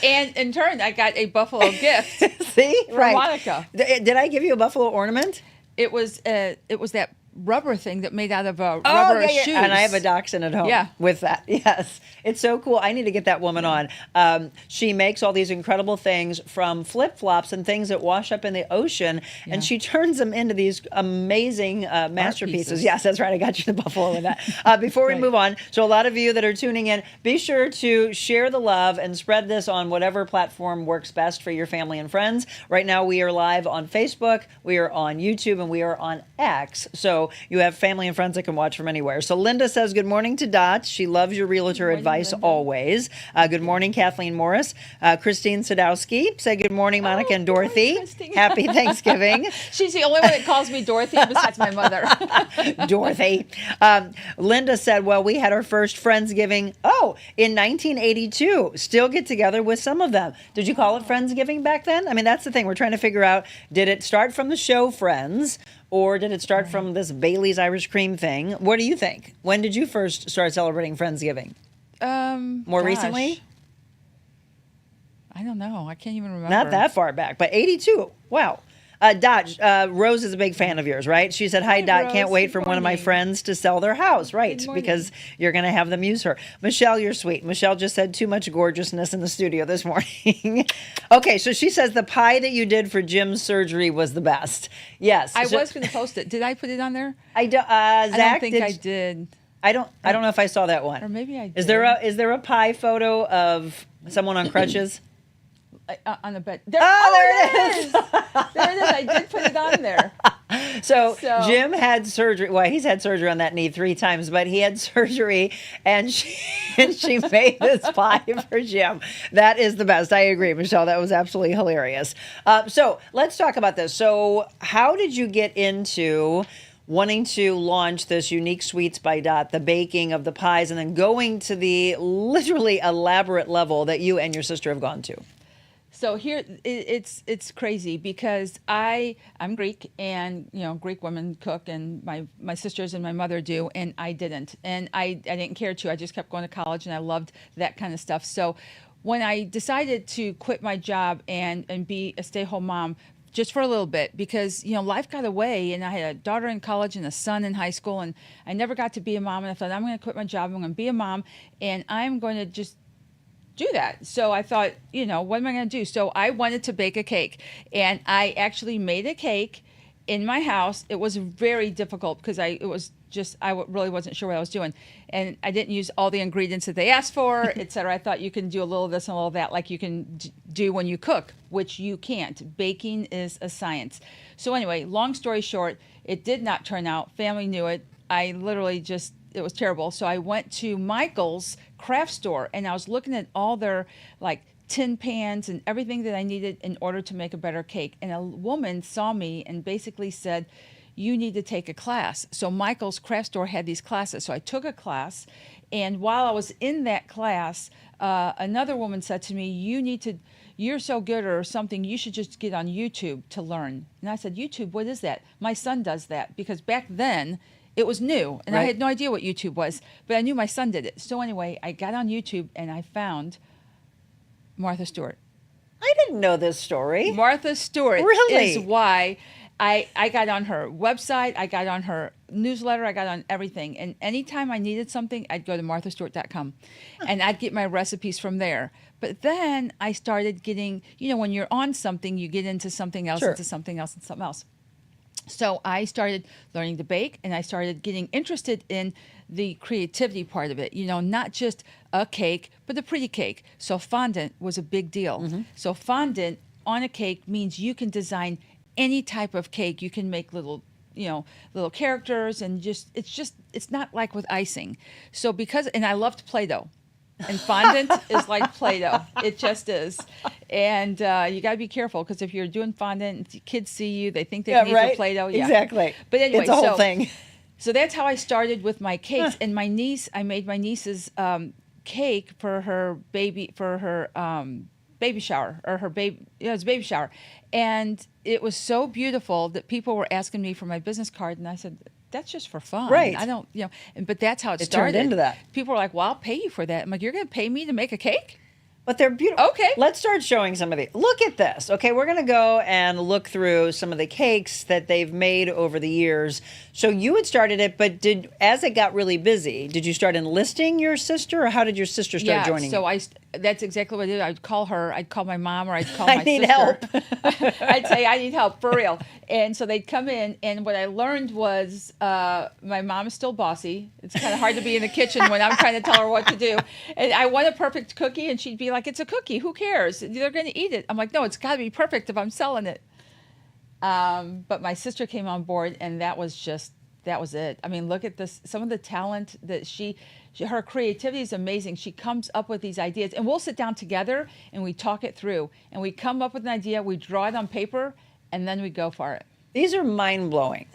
And in turn, I got a buffalo gift See? from Right. Monica. Did I give you a buffalo ornament? It was that rubber thing that made out of rubber shoes. And I have a dachshund at home with that. Yes. It's so cool. I need to get that woman on. She makes all these incredible things from flip-flops and things that wash up in the ocean, and she turns them into these amazing masterpieces. Yes, that's right. I got you the buffalo with that. Before we move on, so a lot of you that are tuning in, be sure to share the love and spread this on whatever platform works best for your family and friends. Right now, we are live on Facebook, we are on YouTube, and we are on X. So So you have family and friends that can watch from anywhere. So Linda says, good morning to Dot. She loves your realtor advice always. Good morning, Kathleen Morris. Christine Sadowski said, good morning, Monica and Dorothy. Happy Thanksgiving. She's the only one that calls me Dorothy besides my mother. Dorothy. Linda said, well, we had our first Friendsgiving, in 1982. Still get together with some of them. Did you call it Friendsgiving back then? I mean, that's the thing. We're trying to figure out, did it start from the show Friends, or did it start from this Bailey's Irish Cream thing? What do you think? When did you first start celebrating Friendsgiving? More recently? I don't know. I can't even remember. Not that far back, but 82. Wow. Dot, Rose is a big fan of yours, right? She said, hi, Dot, Rose. can't wait Good for one of my morning. friends to sell their house. Right, Good morning. because you're going to have them use her. Michelle, you're sweet. Michelle just said too much gorgeousness in the studio this morning. Okay, so she says the pie that you did for Jim's surgery was the best. Yes. I was going to post it. Did I put it on there? Zach, I don't think I did. I don't know if I saw that one. Or maybe I did. Is there a pie photo of someone on crutches? On the bed. There it is. There it is. I did put it on there. So Jim had surgery. Well, he's had surgery on that knee 3 times, but he had surgery, and she made this pie for Jim. That is the best. I agree, Michelle. That was absolutely hilarious. So let's talk about this. So how did you get into wanting to launch this Unique Sweets by Dot, the baking of the pies, and then going to the literally elaborate level that you and your sister have gone to? So here it's crazy because I'm Greek, and Greek women cook, and my sisters and my mother do, and I didn't, and I didn't care to. I just kept going to college, and I loved that kind of stuff. So when I decided to quit my job and be a stay-at-home mom just for a little bit, because life got away, and I had a daughter in college and a son in high school, and I never got to be a mom, and I thought, I'm going to quit my job, I'm going to be a mom, and I'm going to just do that. So I thought, what am I going to do? So I wanted to bake a cake, and I actually made a cake in my house. It was very difficult because I really wasn't sure what I was doing, and I didn't use all the ingredients that they asked for, etc. I thought you can do a little of this and a little of that, like you can do when you cook, which you can't. Baking is a science. So anyway, long story short, it did not turn out. Family knew it. I literally it was terrible. So I went to Michael's craft store, and I was looking at all their tin pans and everything that I needed in order to make a better cake. And a woman saw me and basically said, you need to take a class. So Michael's craft store had these classes. So I took a class, and while I was in that class, another woman said to me, you're so good or something, you should just get on YouTube to learn. And I said, YouTube, what is that? My son does that, because back then it was new, and I had no idea what YouTube was, but I knew my son did it. So anyway, I got on YouTube, and I found Martha Stewart. I didn't know this story. Martha Stewart Really? is why I got on her website, I got on her newsletter, I got on everything. And anytime I needed something, I'd go to marthastewart.com, and I'd get my recipes from there. But then I started getting, when you're on something, you get into something else, into something else, and something else. So I started learning to bake, and I started getting interested in the creativity part of it, not just a cake, but a pretty cake. So fondant was a big deal. Mm-hmm. So fondant on a cake means you can design any type of cake. You can make little characters, and it's not like with icing. So and I loved Play-Doh. And fondant is like Play-Doh. It just is. And you got to be careful, because if you're doing fondant and kids see you, they think they can eat the Play-Doh. Yeah. Exactly. But anyway, it's a whole thing. So that's how I started with my cakes. And my niece, I made my niece's cake for her baby shower, or her baby. Yeah, it was a baby shower. And it was so beautiful that people were asking me for my business card, and I said, that's just for fun. Right. I don't, but that's how it It started. turned into that. People were like, well, I'll pay you for that. I'm like, you're going to pay me to make a cake? But they're beautiful. Okay. Let's start showing some of these. Look at this. Okay, we're going to go and look through some of the cakes that they've made over the years. So you had started it, but as it got really busy, did you start enlisting your sister, or how did your sister start joining you? That's exactly what I did. I'd call her, I'd call my mom, or I'd call my sister. I need help. I'd say, I need help, for real. And so they'd come in, and what I learned was my mom is still bossy. It's kind of hard to be in the kitchen when I'm trying to tell her what to do. And I want a perfect cookie, and she'd be like, it's a cookie, who cares? They're going to eat it. I'm like, no, it's got to be perfect if I'm selling it. But my sister came on board, and that was just that was it. I mean, look at this. Some of the talent that her creativity is amazing. She comes up with these ideas, and we'll sit down together and we talk it through, and we come up with an idea, we draw it on paper, and then we go for it. These are mind-blowing.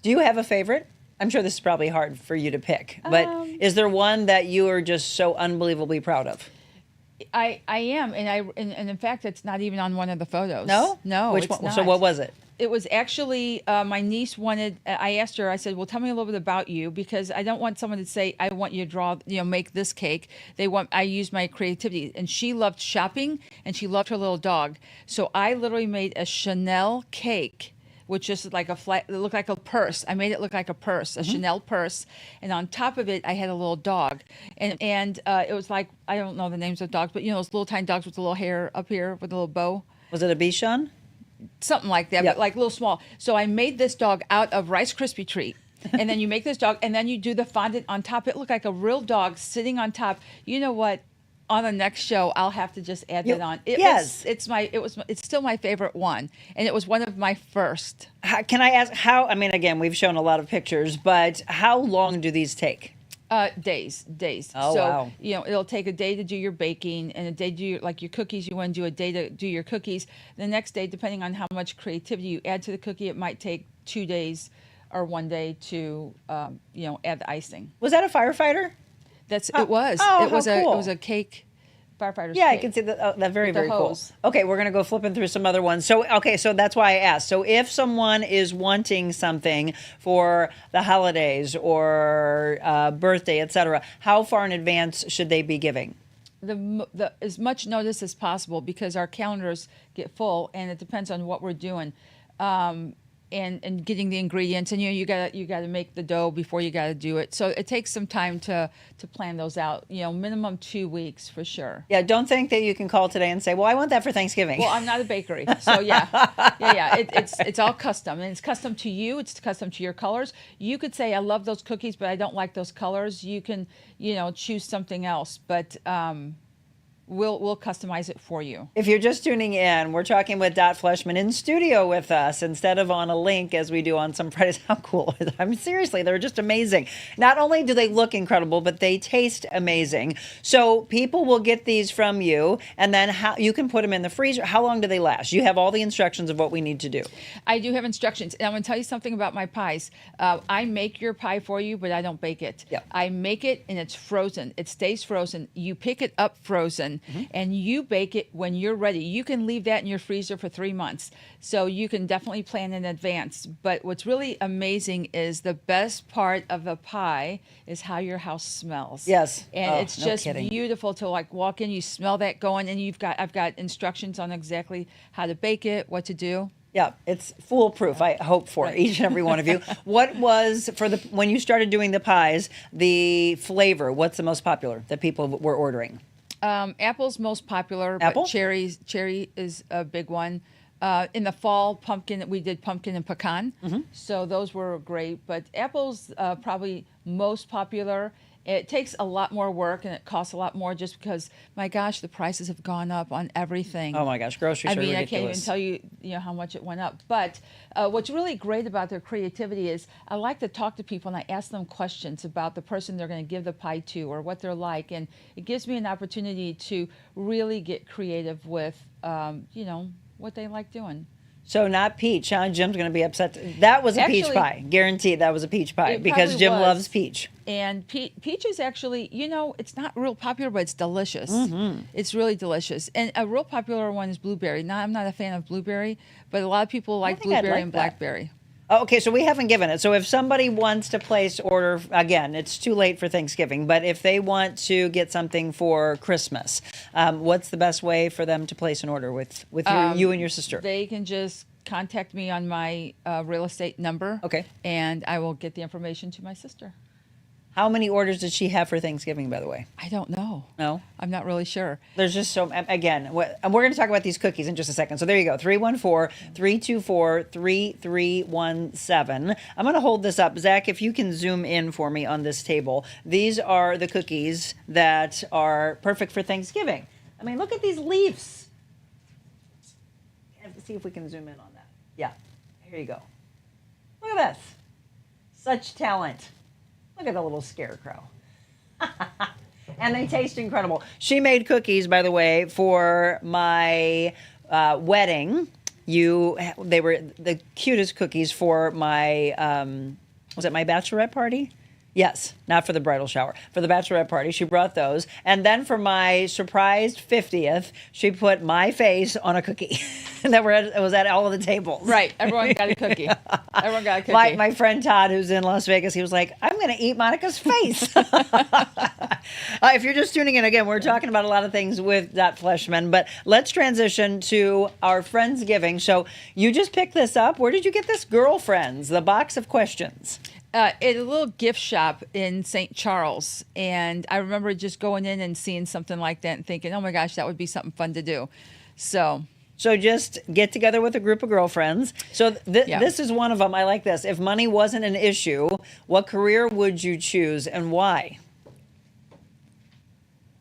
Do you have a favorite? I'm sure this is probably hard for you to pick, but is there one that you are just so unbelievably proud of? I am, and in fact, it's not even on one of the photos. No. Which it's one? not. So what was it? It was actually my niece wanted. I asked her. I said, "Well, tell me a little bit about you, because I don't want someone to say I want you to draw, make this cake." I use my creativity, and she loved shopping, and she loved her little dog. So I literally made a Chanel cake, which is like it looked like a purse. I made it look like a purse, a Chanel purse, and on top of it, I had a little dog, and it was like, I don't know the names of dogs, but those little tiny dogs with the little hair up here with a little bow. Was it a Bichon? Something like that, Yep. but like a little small. So I made this dog out of Rice Krispie treat. And then you make this dog, and then you do the fondant on top. It looked like a real dog sitting on top. You know what? On the next show, I'll have to just add that on. Yes. It's still my favorite one, and it was one of my first. Can I ask how? I mean, again, we've shown a lot of pictures, but how long do these take? Days. Oh, So, wow. It'll take a day to do your baking, and a day to do your cookies. You want to do a day to do your cookies. The next day, depending on how much creativity you add to the cookie, it might take 2 days or 1 day to, add the icing. Was that a firefighter? It was. Oh, it was how cool. It was a cake. Firefighter's Yeah, cake. I can see that. That very, With the very cool. hose. Okay, we're gonna go flipping through some other ones. So that's why I asked. So if someone is wanting something for the holidays or birthday, etc., how far in advance should they be giving? The as much notice as possible, because our calendars get full, and it depends on what we're doing. And getting the ingredients, and you gotta make the dough before you gotta do it. So it takes some time to plan those out. Minimum 2 weeks for sure. Yeah, don't think that you can call today and say, "Well, I want that for Thanksgiving." Well, I'm not a bakery, so yeah. It's all custom, and it's custom to you. It's custom to your colors. You could say, "I love those cookies, but I don't like those colors." You can, choose something else, but we'll customize it for you. If you're just tuning in, we're talking with Dot Fleshman in studio with us instead of on a link as we do on some Fridays. How cool is it? I mean, seriously, they're just amazing. Not only do they look incredible, but they taste amazing. So people will get these from you, and then how you can put them in the freezer. How long do they last? You have all the instructions of what we need to do. I do have instructions, and I'm going to tell you something about my pies. I make your pie for you, but I don't bake it. Yep. I make it, and it's frozen. It stays frozen. You pick it up frozen, and you bake it when you're ready. You can leave that in your freezer for 3 months, so you can definitely plan in advance. But what's really amazing is the best part of a pie is how your house smells. Yes. And Oh, it's no just kidding. beautiful to walk in, you smell that going, and I've got instructions on exactly how to bake it, what to do. Yeah, it's foolproof. I hope for each and every one of you. What was when you started doing the pies, the flavor? What's the most popular that people were ordering? Apple's most popular, Apple? but cherry is a big one. In the fall, we did pumpkin and pecan, so those were great. But apple's probably most popular. It takes a lot more work, and it costs a lot more just because, my gosh, the prices have gone up on everything. Oh my gosh, groceries are ridiculous. I can't even tell you, how much it went up. But what's really great about their creativity is I like to talk to people, and I ask them questions about the person they're going to give the pie to or what they're like, and it gives me an opportunity to really get creative with, what they like doing. So not peach, huh? Jim's going to be upset. That was a peach Actually, pie. Guaranteed that was a peach pie it because probably Jim was. loves peach. And peach is actually, it's not real popular, but it's delicious. It's really delicious. And a real popular one is blueberry. Now, I'm not a fan of blueberry, but a lot of people like think I'd blueberry like and that. blackberry. Oh, okay, so we haven't given it. So if somebody wants to place order, again, it's too late for Thanksgiving, but if they want to get something for Christmas, what's the best way for them to place an order with you and your sister? They can just contact me on my real estate number. Okay. And I will get the information to my sister. How many orders did she have for Thanksgiving, by the way? I don't know. No? I'm not really sure. There's just so, again, and we're going to talk about these cookies in just a second. So there you go, 314-324-3317. I'm going to hold this up. Zach, if you can zoom in for me on this table. These are the cookies that are perfect for Thanksgiving. I mean, look at these leaves. Let's see if we can zoom in on that. Yeah, here you go. Look at this. Such talent. Look at the little scarecrow. And they taste incredible. She made cookies, by the way, for my wedding. They were the cutest cookies for my, was it my bachelorette party? Yes, not for the bridal shower. For the bachelorette party, she brought those. And then for my surprised 50th, she put my face on a cookie. And it was at all of the tables. Right. Everyone got a cookie. Everyone got a cookie. My friend Todd, who's in Las Vegas, he was like, I'm going to eat Monica's face. If you're just tuning in, again, we're talking about a lot of things with Fleshman, but let's transition to our Friendsgiving. So you just picked this up. Where did you get this? Girlfriends, the box of questions. At a little gift shop in St. Charles. And I remember just going in and seeing something like that and thinking, oh my gosh, that would be something fun to do. So just get together with a group of girlfriends. So this is one of them. I like this. If money wasn't an issue, what career would you choose and why?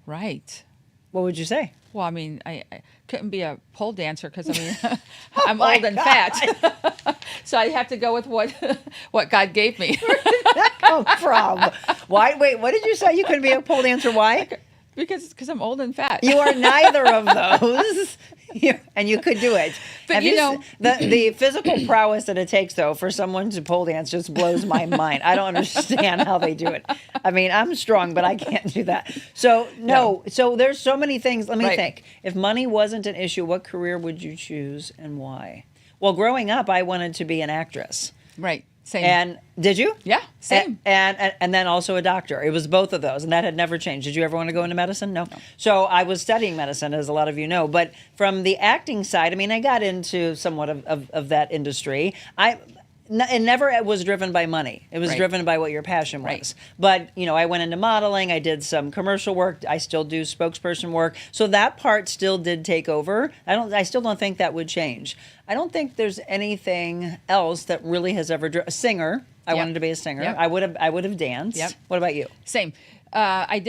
Right. What would you say? Well, I mean, I couldn't be a pole dancer because, I mean, I'm old and fat. So I have to go with what God gave me. Where did that come from? Why? Wait, what did you say? You couldn't be a pole dancer. Why? Because I'm old and fat. You are neither of those. And you could do it. But the physical prowess that it takes, though, for someone to pole dance just blows my mind. I don't understand how they do it. I mean, I'm strong, but I can't do that. So, no. So there's so many things. Let me think. If money wasn't an issue, what career would you choose and why? Well, growing up, I wanted to be an actress. Right. Same. And did you? Yeah, same. And then also a doctor. It was both of those, and that had never changed. Did you ever want to go into medicine? No. So I was studying medicine, as a lot of you know. But from the acting side, I mean, I got into somewhat of that industry. It never was driven by money. It was driven by what your passion was. Right. But, I went into modeling. I did some commercial work. I still do spokesperson work. So that part still did take over. I still don't think that would change. I don't think there's anything else that really has ever a singer. I wanted to be a singer. Yep. I would have danced. Yep. What about you? Same. I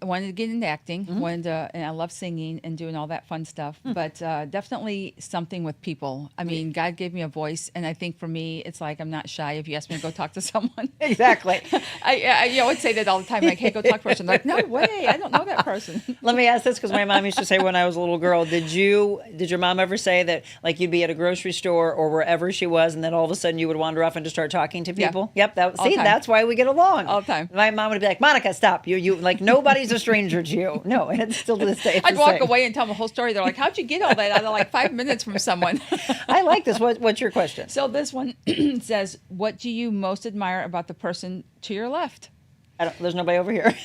wanted to get into acting, and I love singing and doing all that fun stuff, but definitely something with people. I mean, God gave me a voice, and I think for me, it's like I'm not shy if you ask me to go talk to someone. Exactly. I would say that all the time, like, hey, go talk to a person. Like, no way, I don't know that person. Let me ask this, because my mom used to say when I was a little girl, did your mom ever say that, like, you'd be at a grocery store or wherever she was, and then all of a sudden you would wander off and just start talking to people? Yeah. Yep. That's why we get along. All the time. My mom would be like, Monica, stop. You like, nobody's a stranger to you. No, and it's still to this day. I'd walk away and tell them the whole story. They're like, how'd you get all that out of like 5 minutes from someone? I like this. What's your question? So this one says, what do you most admire about the person to your left? There's nobody over here.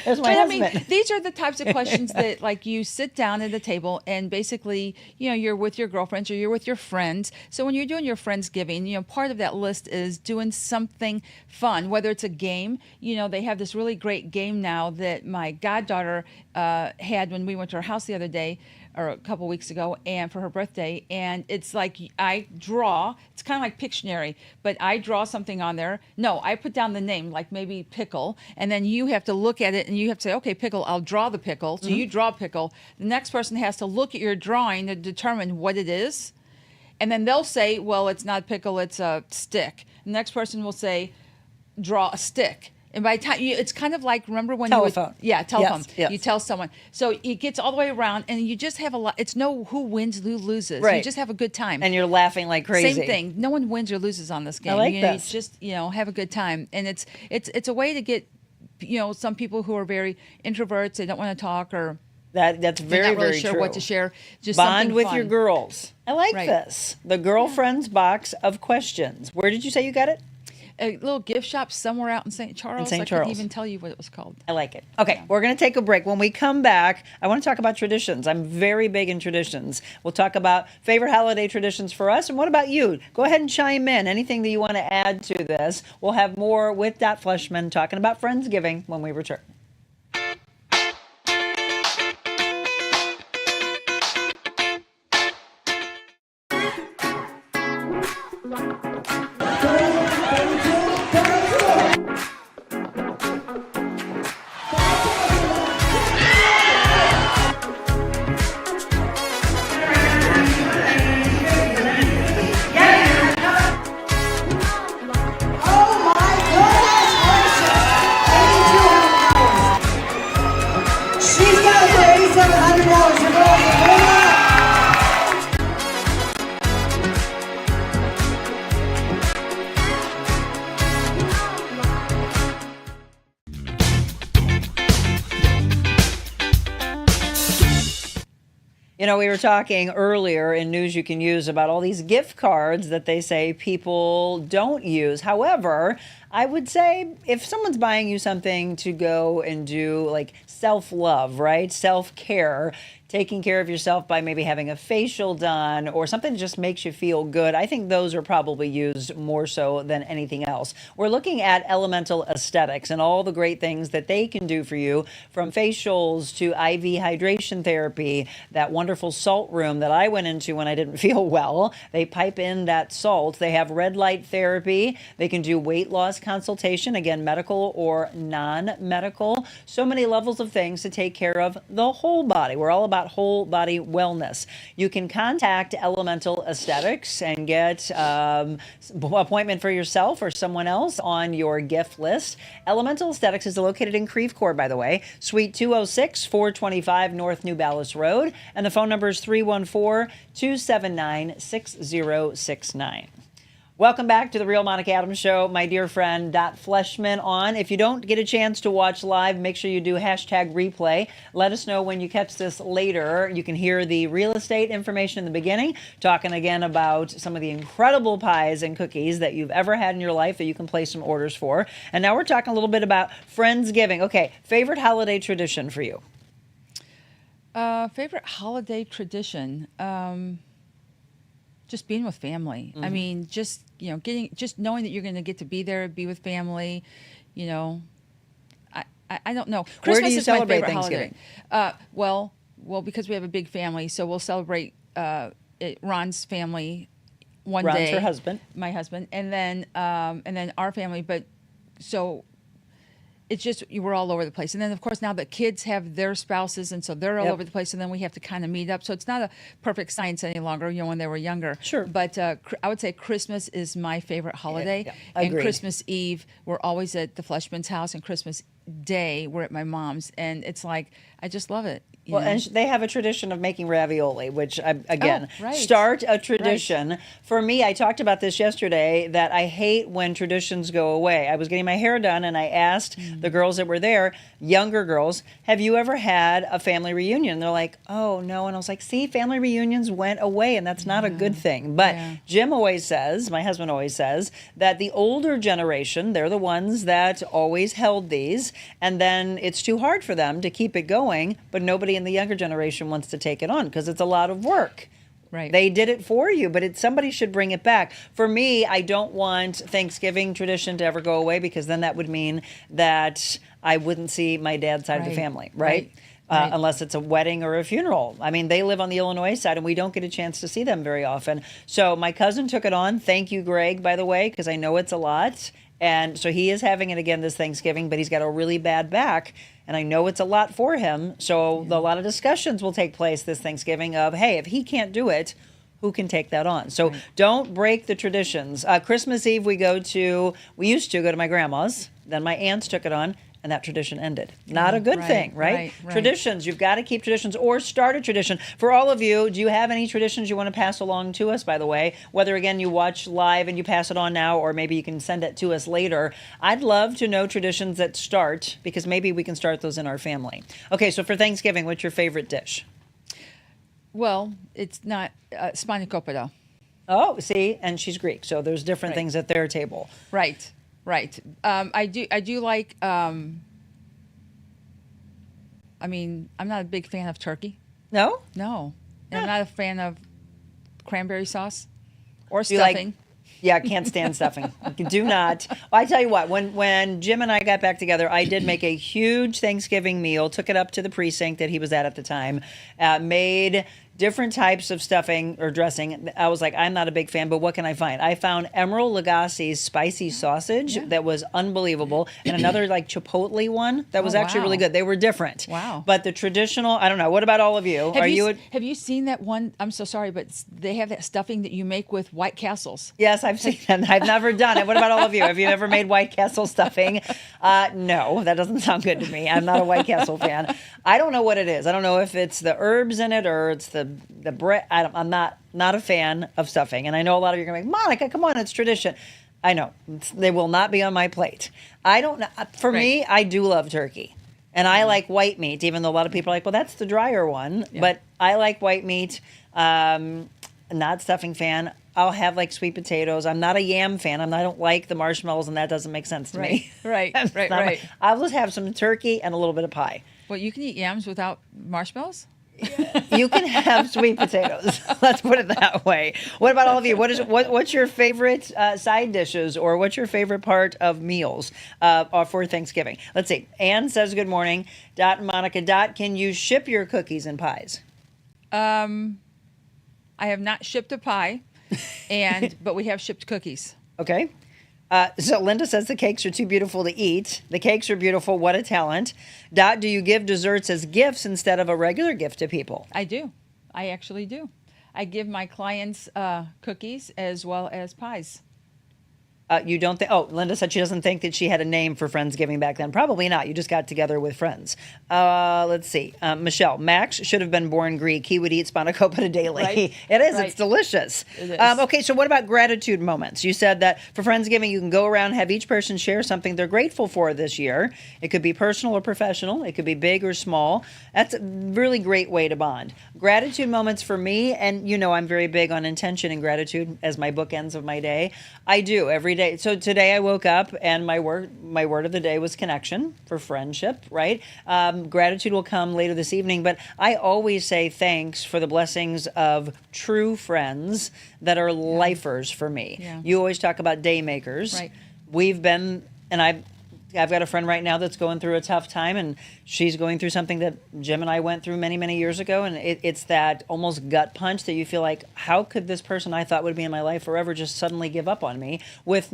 There's my husband. I mean, these are the types of questions that, like, you sit down at the table and basically, you're with your girlfriends or you're with your friends. So when you're doing your Friendsgiving, part of that list is doing something fun, whether it's a game. They have this really great game now that my goddaughter had when we went to her house the other day, or a couple weeks ago, and for her birthday, and it's like I draw. It's kind of like Pictionary, but I draw something on there. No, I put down the name, like maybe pickle, and then you have to look at it and you have to say, okay, pickle, I'll draw the pickle. So you draw pickle. The next person has to look at your drawing to determine what it is, and then they'll say, well, it's not pickle, it's a stick. The next person will say, draw a stick. And by the time it's kind of like, remember when telephone. Telephone. Yes. You tell someone. So it gets all the way around, and you just have a lot. It's no who wins, who loses. Right. You just have a good time. And you're laughing like crazy. Same thing. No one wins or loses on this game. I like You this. just have a good time, and it's a way to get some people who are very introverts. They don't want to talk, or that's very, they're not really very sure true. what to share. Just Bond something with fun. your girls. I like Right. this. The girlfriend's box of questions. Where did you say you got it? A little gift shop somewhere out in St. Charles. St. I Charles. couldn't even tell you what it was called. I like it. Okay, we're going to take a break. When we come back, I want to talk about traditions. I'm very big in traditions. We'll talk about favorite holiday traditions for us. And what about you? Go ahead and chime in. Anything that you want to add to this. We'll have more with Fleshman talking about Friendsgiving when we return. You know, we were talking earlier in News You Can Use about all these gift cards that they say people don't use. However, I would say if someone's buying you something to go and do like self-love, right? Self-care, taking care of yourself by maybe having a facial done or something that just makes you feel good, I think those are probably used more so than anything else. We're looking at Elemental Aesthetics and all the great things that they can do for you, from facials to IV hydration therapy, that wonderful salt room that I went into when I didn't feel well. They pipe in that salt. They have red light therapy. They can do weight loss consultation, again, medical or non-medical. So many levels of things to take care of the whole body. We're all about whole body wellness. You can contact Elemental Aesthetics and get an appointment for yourself or someone else on your gift list. Elemental Aesthetics is located in Creve Coeur, by the way, Suite 206, 425 North New Ballas Road, and the phone number is 314-279-6069. Welcome back to the Real Monica Adams Show. My dear friend, Fleshman on. If you don't get a chance to watch live, make sure you do #replay. Let us know when you catch this later. You can hear the real estate information in the beginning, talking again about some of the incredible pies and cookies that you've ever had in your life that you can place some orders for. And now we're talking a little bit about Friendsgiving. Okay, favorite holiday tradition for you? Favorite holiday tradition? Just being with family. I mean, just knowing that you're going to get to be there, be with family. You know, I don't know. Where do you is my celebrate favorite Thanksgiving? Holiday. Well, because we have a big family, so we'll celebrate Ron's family one Ron's day. her husband. My husband, and then our family. But so. It's just we're all over the place, and then of course now the kids have their spouses, and so they're all over the place, and then we have to kind of meet up. So it's not a perfect science any longer. You know, when they were younger. Sure. But I would say Christmas is my favorite holiday, and Agreed. Christmas Eve we're always at the Fleshman's house, and Christmas Day we're at my mom's, and it's like I just love it. You Well, know? and they have a tradition of making ravioli, which, again, right. start a tradition. Right. For me, I talked about this yesterday, that I hate when traditions go away. I was getting my hair done, and I asked the girls that were there, younger girls, have you ever had a family reunion? And they're like, oh, no. And I was like, see, family reunions went away, and that's not a good thing. But Jim always says, my husband always says, that the older generation, they're the ones that always held these, and then it's too hard for them to keep it going, but nobody in the younger generation wants to take it on because it's a lot of work. Right. They did it for you, but somebody should bring it back. For me, I don't want Thanksgiving tradition to ever go away, because then that would mean that I wouldn't see my dad's side of the family, right? Unless it's a wedding or a funeral. I mean, they live on the Illinois side, and we don't get a chance to see them very often. So my cousin took it on. Thank you, Greg, by the way, because I know it's a lot. And so he is having it again this Thanksgiving, but he's got a really bad back. And I know it's a lot for him. So a lot of discussions will take place this Thanksgiving of, hey, if he can't do it, who can take that on? So don't break the traditions. Christmas Eve, we used to go to my grandma's. Then my aunts took it on, and that tradition ended. Not a good thing, right? Traditions, you've got to keep traditions or start a tradition. For all of you, do you have any traditions you want to pass along to us, by the way? Whether, again, you watch live and you pass it on now, or maybe you can send it to us later. I'd love to know traditions that start, because maybe we can start those in our family. Okay, so for Thanksgiving, what's your favorite dish? Well, it's not spanakopita. Oh, see, and she's Greek, so there's different things at their table. Right. I do like. I mean, I'm not a big fan of turkey. No? No, and I'm not a fan of cranberry sauce or Do you like- stuffing. Yeah, I can't stand stuffing. Do not. Well, I tell you what, when Jim and I got back together, I did make a huge Thanksgiving meal, took it up to the precinct that he was at the time, made different types of stuffing or dressing. I was like, I'm not a big fan, but what can I find? I found Emerald Lagasse's spicy sausage that was unbelievable, and another like chipotle one that was actually really good. They were different. Wow. But the traditional, I don't know. What about all of you? Have you seen that one? I'm so sorry, but they have that stuffing that you make with White Castles. Yes, I've seen that. I've never done it. What about all of you? Have you ever made White Castle stuffing? No, that doesn't sound good to me. I'm not a White Castle fan. I don't know what it is. I don't know if it's the herbs in it or it's the bread. I'm not a fan of stuffing. And I know a lot of you are going to be like, Monica, come on, it's tradition. I know. They will not be on my plate. I don't know. For me, I do love turkey. And I like white meat, even though a lot of people are like, well, that's the drier one. Yeah. But I like white meat. Not stuffing fan. I'll have like sweet potatoes. I'm not a yam fan. I don't like the marshmallows, and that doesn't make sense to me. Right, It's right, not my- right. I'll just have some turkey and a little bit of pie. Well, you can eat yams without marshmallows? You can have sweet potatoes. Let's put it that way. What about all of you? What's your favorite side dishes, or what's your favorite part of meals for Thanksgiving? Let's see. Anne says, good morning. Dot and Monica. Dot, can you ship your cookies and pies? I have not shipped a pie, but we have shipped cookies. Okay. So Linda says the cakes are too beautiful to eat. The cakes are beautiful. What a talent. Dot, do you give desserts as gifts instead of a regular gift to people? I do. I actually do. I give my clients cookies as well as pies. You don't think? Oh, Linda said she doesn't think that she had a name for Friendsgiving back then. Probably not. You just got together with friends. Let's see. Michelle, Max should have been born Greek. He would eat spanakopita daily. Right. It is. Right. It's delicious. It is. Okay, so what about gratitude moments? You said that for Friendsgiving, you can go around, have each person share something they're grateful for this year. It could be personal or professional. It could be big or small. That's a really great way to bond. Gratitude moments for me, and you know I'm very big on intention and gratitude as my bookends of my day. I do every day. So today I woke up and my word of the day was connection, for friendship, right? Gratitude will come later this evening, but I always say thanks for the blessings of true friends that are lifers for me. Yeah. You always talk about day makers. Right. We've been, and I've got a friend right now that's going through a tough time, and she's going through something that Jim and I went through many, many years ago. And it's that almost gut punch that you feel like, how could this person I thought would be in my life forever just suddenly give up on me with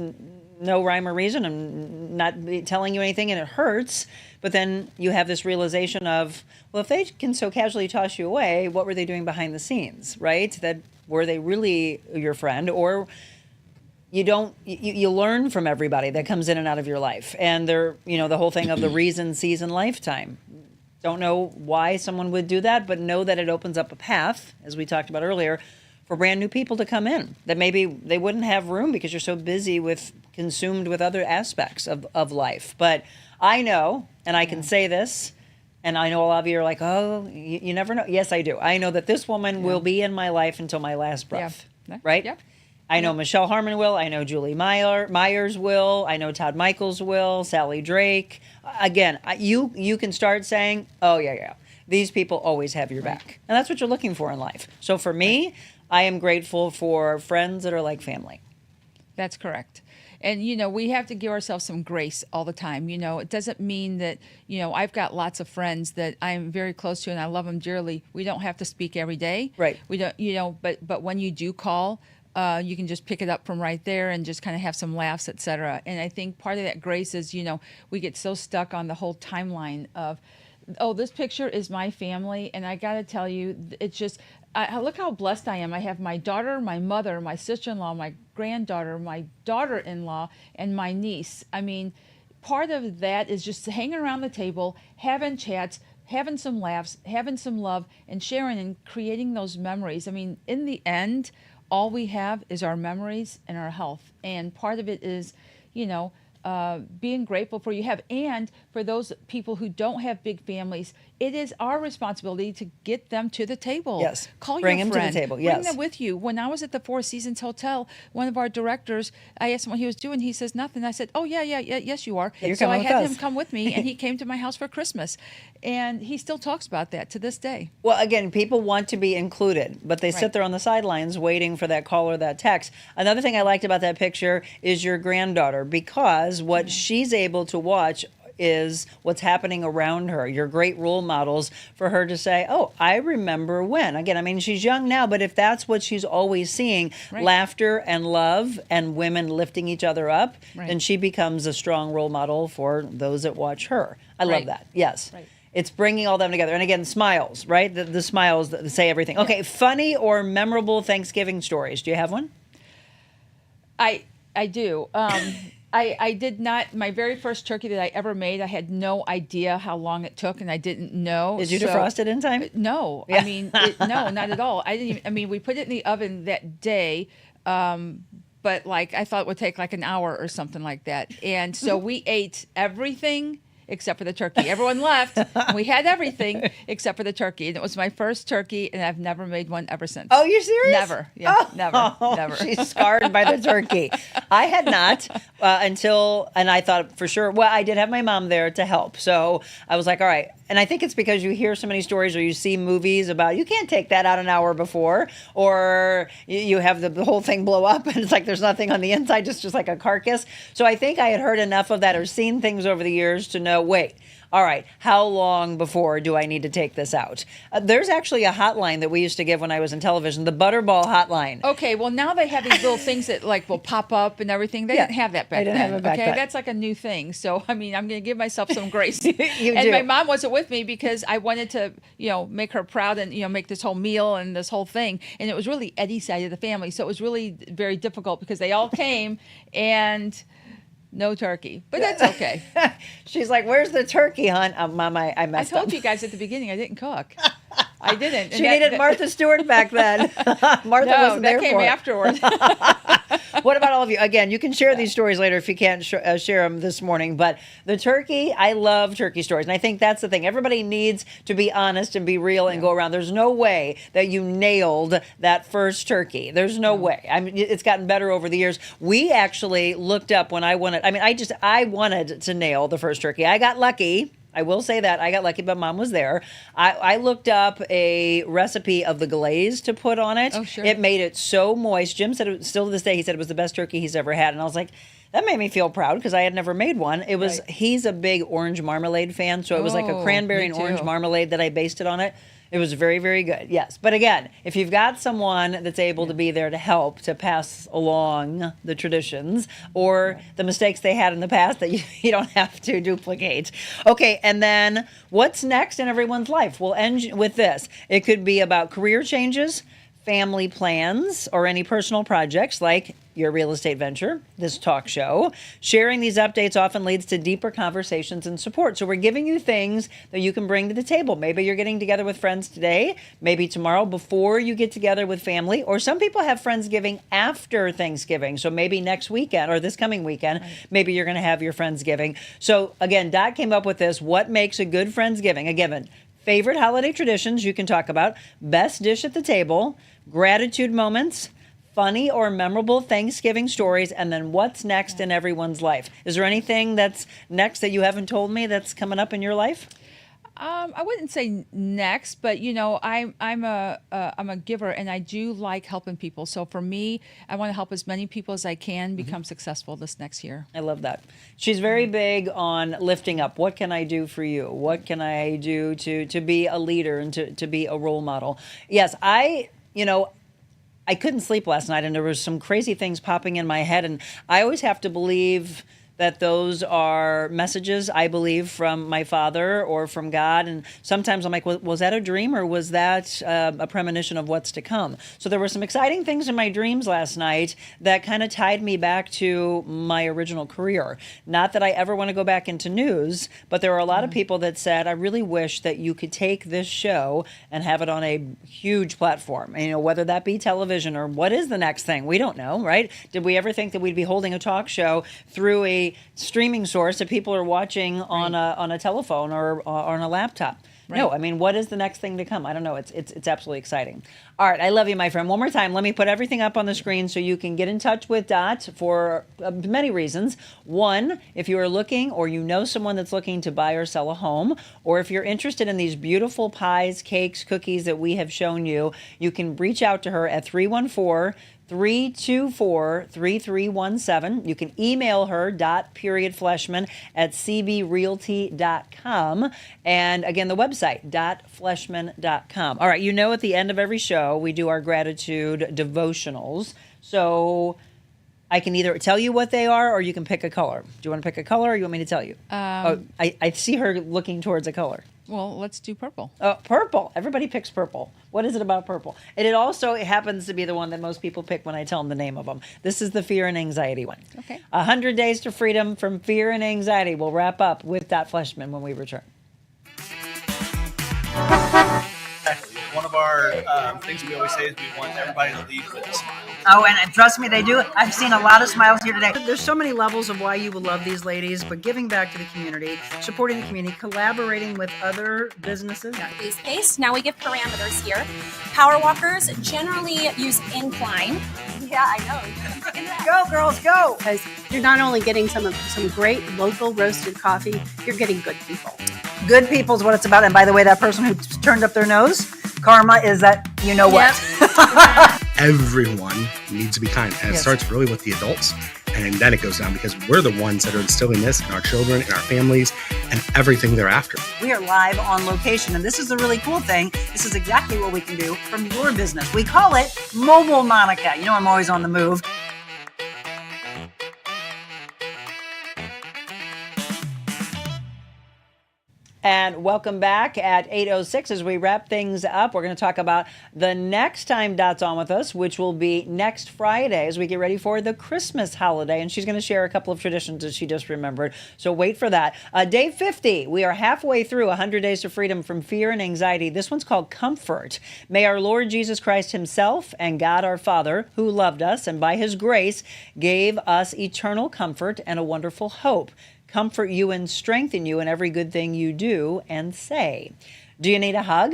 no rhyme or reason and not telling you anything, and it hurts. But then you have this realization of, well, if they can so casually toss you away, what were they doing behind the scenes, right? That were they really your friend? Or you learn from everybody that comes in and out of your life. And they're, the whole thing of the reason, season, lifetime. Don't know why someone would do that, but know that it opens up a path, as we talked about earlier, for brand new people to come in that maybe they wouldn't have room because you're so busy consumed with other aspects of life. But I know, and I can say this, and I know a lot of you are like, oh, you never know. Yes, I do. I know that this woman will be in my life until my last breath, right? Yep. I know Michelle Harmon will. I know Julie Myers will. I know Todd Michaels will. Sally Drake. Again, you can start saying, oh, yeah. These people always have your back. And that's what you're looking for in life. So for me, I am grateful for friends that are like family. That's correct. And, we have to give ourselves some grace all the time. It doesn't mean that, I've got lots of friends that I'm very close to and I love them dearly. We don't have to speak every day. Right. We don't, but when you do call, you can just pick it up from right there and just kind of have some laughs, etc. And I think part of that grace is, we get so stuck on the whole timeline of, oh, this picture is my family. And I got to tell you, it's just, look how blessed I am. I have my daughter, my mother, my sister-in-law, my granddaughter, my daughter-in-law, and my niece. I mean, part of that is just hanging around the table, having chats, having some laughs, having some love, and sharing and creating those memories. I mean, in the end, all we have is our memories and our health. And part of it is, being grateful for you have. And for those people who don't have big families, it is our responsibility to get them to the table. Yes. Call Bring your them to the friend. table, yes. Bring them with you. When I was at the Four Seasons Hotel, one of our directors, I asked him what he was doing. He says nothing. I said, oh, yeah, yes, you are. You're so I coming had with him us. come with me, and he came to my house for Christmas. And he still talks about that to this day. Well, again, people want to be included, but they sit Right. there on the sidelines waiting for that call or that text. Another thing I liked about that picture is your granddaughter, because what she's able to watch is what's happening around her. You're great role models for her to say, oh, I remember when. Again, I mean, she's young now, but if that's what she's always seeing, Right. laughter and love and women lifting each other up, Right. then she becomes a strong role model for those that watch her. I love Right. that. Yes. Right. It's bringing all them together. And again, smiles, right? The smiles that say everything. Okay, funny or memorable Thanksgiving stories. Do you have one? I do. I did not. My very first turkey that I ever made, I had no idea how long it took, and I didn't know. Did you So- defrost it in time? No, Yeah. I mean, no, not at all. I didn't. Even, I mean, we put it in the oven that day, but like I thought it would take like an hour or something like that. And so we ate everything except for the turkey. Everyone left. And we had everything except for the turkey. And it was my first turkey, and I've never made one ever since. Oh, you're serious? Never. Yeah, never. She's scarred by the turkey. I had not until, and I thought for sure, well, I did have my mom there to help. So I was like, all right. And I think it's because you hear so many stories or you see movies about you can't take that out an hour before, or you have the whole thing blow up and it's like there's nothing on the inside, just like a carcass. So I think I had heard enough of that or seen things over the years to know, wait, all right, how long before do I need to take this out? There's actually a hotline that we used to give when I was in television, the Butterball hotline. Okay, well, now they have these little things that will pop up and everything. They didn't have that back then. They didn't have it back then. That's like a new thing. So, I mean, I'm going to give myself some grace. You and do. my mom wasn't with me because I wanted to, make her proud and, make this whole meal and this whole thing. And it was really Eddie's side of the family. So it was really very difficult because they all came and no turkey, but that's okay. She's like, "Where's the turkey, hon?" Mom, I messed up. I told you guys at the beginning I didn't cook. I didn't. She needed Martha Stewart back then. Martha wasn't there came for it. afterward. What about all of you? Again, you can share these stories later if you can't share them this morning. But the turkey, I love turkey stories. And I think that's the thing. Everybody needs to be honest and be real and go around. There's no way that you nailed that first turkey. There's no way. I mean, it's gotten better over the years. We actually looked up when I wanted, I wanted to nail the first turkey. I got lucky. I will say that I got lucky, but Mom was there. I looked up a recipe of the glaze to put on it. Oh, sure. It made it so moist. Jim said, still to this day, he said it was the best turkey he's ever had. And I was like, that made me feel proud because I had never made one. It was, He's a big orange marmalade fan. So it was like a cranberry and orange marmalade that I based it on it. It was very, very good. Yes. But again, if you've got someone that's able to be there to help to pass along the traditions or the mistakes they had in the past that you don't have to duplicate. Okay. And then what's next in everyone's life? We'll end with this. It could be about career changes, family plans, or any personal projects like your real estate venture, this talk show. Sharing these updates often leads to deeper conversations and support. So we're giving you things that you can bring to the table. Maybe you're getting together with friends today, maybe tomorrow before you get together with family, or some people have Friendsgiving after Thanksgiving. So maybe next weekend or this coming weekend, maybe you're going to have your Friendsgiving. So again, Dot came up with this. What makes a good Friendsgiving? A given. Favorite holiday traditions you can talk about, best dish at the table, gratitude moments, funny or memorable Thanksgiving stories, and then what's next in everyone's life. Is there anything that's next that you haven't told me that's coming up in your life? I wouldn't say next, but I'm a giver, and I do like helping people. So for me, I want to help as many people as I can become successful this next year. I love that. She's very big on lifting up. What can I do for you? What can I do to be a leader and to be a role model? Yes, I couldn't sleep last night, and there was some crazy things popping in my head, and I always have to believe that those are messages, I believe, from my father or from God. And sometimes I'm like, was that a dream or was that a premonition of what's to come? So there were some exciting things in my dreams last night that kind of tied me back to my original career. Not that I ever want to go back into news, but there were a lot of people that said, I really wish that you could take this show and have it on a huge platform. And, whether that be television or what is the next thing? We don't know, right? Did we ever think that we'd be holding a talk show through a streaming source that people are watching on a telephone or on a laptop? No, I mean, what is the next thing to come? I don't know. It's absolutely exciting. All right, I love you, my friend. One more time, let me put everything up on the screen so you can get in touch with Dot for many reasons. One, if you are looking or you know someone that's looking to buy or sell a home, or if you're interested in these beautiful pies, cakes, cookies that we have shown you, you can reach out to her at 314-324-3317. You can email her, Fleshman at cbrealty.com. And again, the website, Fleshman.com. All right, at the end of every show, we do our gratitude devotionals. So I can either tell you what they are or you can pick a color. Do you want to pick a color or you want me to tell you? I see her looking towards a color. Well, let's do purple. Purple. Everybody picks purple. What is it about purple? And it also happens to be the one that most people pick when I tell them the name of them. This is the fear and anxiety one. Okay. 100 Days to Freedom from Fear and Anxiety. We'll wrap up with Fleshman when we return. One of our our things that we always say is we want everybody to leave with a smile. Oh, and trust me, they do. I've seen a lot of smiles here today. There's so many levels of why you would love these ladies, but giving back to the community, supporting the community, collaborating with other businesses. Base pace. Now we give parameters here. Power walkers generally use incline. Yeah, I know. Go, girls, go! Because you're not only getting some great local roasted coffee, you're getting good people. Good people is what it's about. And by the way, that person who turned up their nose, karma is that you know what. Everyone needs to be kind. And it starts really with the adults. And then it goes down because we're the ones that are instilling this in our children, in our families, and everything thereafter. We are live on location, and this is the really cool thing. This is exactly what we can do from your business. We call it Mobile Monica. You know I'm always on the move. And welcome back at 8:06 as we wrap things up. We're going to talk about the next time Dot's on with us, which will be next Friday as we get ready for the Christmas holiday. And she's going to share a couple of traditions that she just remembered. So wait for that. Day 50, we are halfway through 100 Days to Freedom from Fear and Anxiety. This one's called Comfort. May our Lord Jesus Christ himself and God our Father, who loved us and by his grace gave us eternal comfort and a wonderful hope, comfort you and strengthen you in every good thing you do and say. Do you need a hug?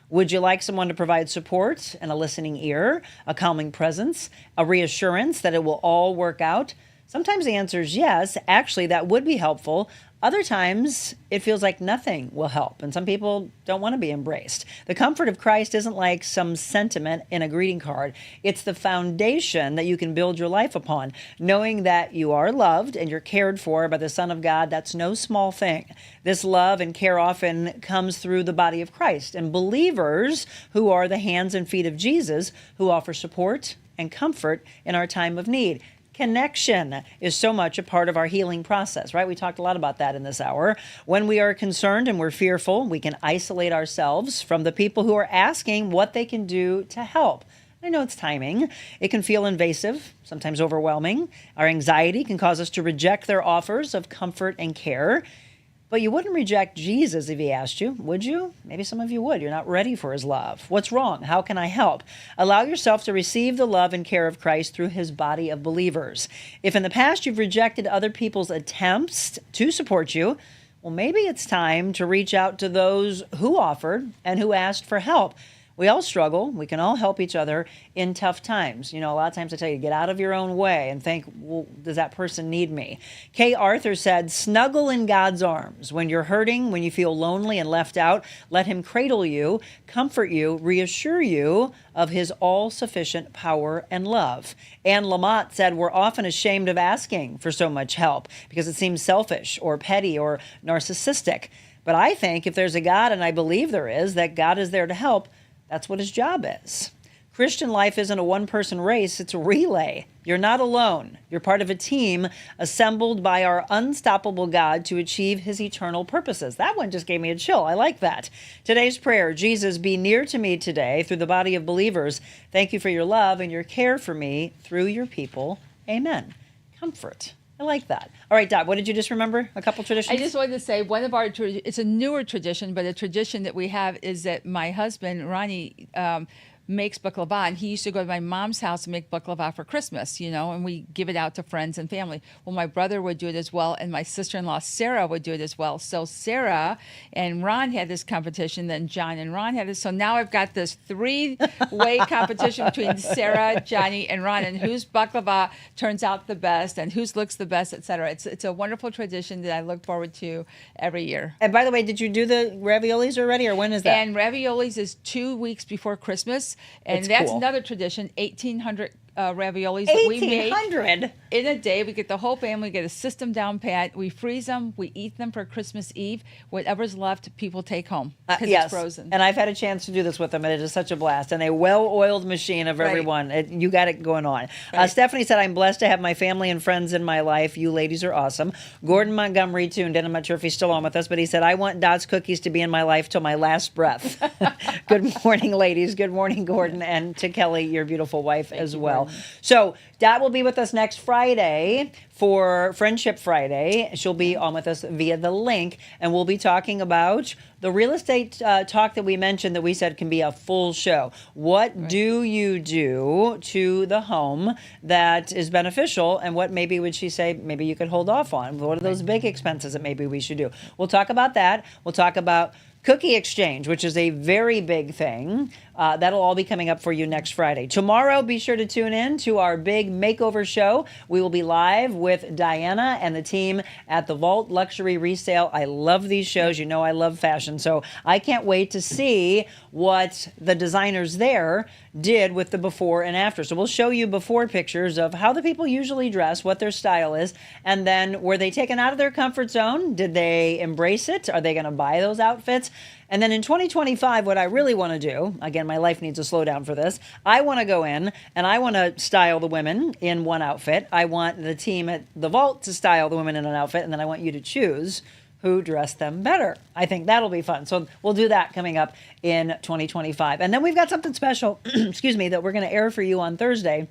Would you like someone to provide support and a listening ear, a calming presence, a reassurance that it will all work out? Sometimes the answer is yes. Actually, that would be helpful. Other times, it feels like nothing will help, and some people don't want to be embraced. The comfort of Christ isn't like some sentiment in a greeting card. It's the foundation that you can build your life upon, knowing that you are loved and you're cared for by the Son of God. That's no small thing. This love and care often comes through the body of Christ and believers who are the hands and feet of Jesus, who offer support and comfort in our time of need. Connection is so much a part of our healing process, right? We talked a lot about that in this hour. When we are concerned and we're fearful, we can isolate ourselves from the people who are asking what they can do to help. I know it's timing. It can feel invasive, sometimes overwhelming. Our anxiety can cause us to reject their offers of comfort and care. But you wouldn't reject Jesus if he asked you, would you? Maybe some of you would. You're not ready for his love. What's wrong? How can I help? Allow yourself to receive the love and care of Christ through his body of believers. If in the past you've rejected other people's attempts to support you, well, maybe it's time to reach out to those who offered and who asked for help. We all struggle. We can all help each other in tough times. You know, a lot of times I tell you, get out of your own way and think, well, does that person need me? Kay Arthur said, snuggle in God's arms. When you're hurting, when you feel lonely and left out, let him cradle you, comfort you, reassure you of his all-sufficient power and love. Anne Lamott said, we're often ashamed of asking for so much help because it seems selfish or petty or narcissistic. But I think if there's a God, and I believe there is, that God is there to help, that's what his job is. Christian life isn't a one-person race, it's a relay. You're not alone. You're part of a team assembled by our unstoppable God to achieve his eternal purposes. That one just gave me a chill. I like that. Today's prayer, Jesus, be near to me today through the body of believers. Thank you for your love and your care for me through your people. Amen. Comfort. I like that. All right, Dot, what did you just remember? A couple traditions? I just wanted to say one of our, it's a newer tradition, but a tradition that we have is that my husband, Ronnie, makes baklava, and he used to go to my mom's house and make baklava for Christmas, you know, and we give it out to friends and family. Well, my brother would do it as well, and my sister-in-law, Sarah, would do it as well. So Sarah and Ron had this competition, then John and Ron had this. So now I've got this three-way competition between Sarah, Johnny, and Ron, and whose baklava turns out the best and whose looks the best, et cetera. It's a wonderful tradition that I look forward to every year. And by the way, did you do the raviolis already, or when is that? And raviolis is 2 weeks before Christmas. And that's cool. Another tradition, 1,800 raviolis that we make 1,800 in a day. We get the whole family, get a system down pat. We freeze them. We eat them for Christmas Eve. Whatever's left, people take home because yes. It's frozen. And I've had a chance to do this with them, and it is such a blast. And a well-oiled machine of everyone. You got it going on. Right. Stephanie said, I'm blessed to have my family and friends in my life. You ladies are awesome. Gordon Montgomery tuned in. I'm not sure if he's still on with us, but he said, I want Dot's cookies to be in my life till my last breath. Good morning, ladies. Good morning, Gordon. And to Kelly, your beautiful wife, as well. So Dot will be with us next Friday for Friendship Friday. She'll be on with us via the link, and we'll be talking about the real estate talk that we mentioned that we said can be a full show. What do you do to the home that is beneficial, and what maybe would she say maybe you could hold off on? What are those big expenses that maybe we should do? We'll talk about that. We'll talk about cookie exchange, which is a very big thing. That'll all be coming up for you next Friday. Tomorrow, be sure to tune in to our big makeover show. We will be live with Diana and the team at the Vault Luxury Resale. I love these shows. You know I love fashion, so I can't wait to see what the designers there did with the before and after. So we'll show you before pictures of how the people usually dress, what their style is, and then were they taken out of their comfort zone? Did they embrace it? Are they going to buy those outfits? And then in 2025, what I really want to do, again, my life needs to slow down for this, I want to go in and I want to style the women in one outfit. I want the team at the Vault to style the women in an outfit, and then I want you to choose who dressed them better. I think that'll be fun. So we'll do that coming up in 2025. And then we've got something special, excuse me, that we're going to air for you on Thursday.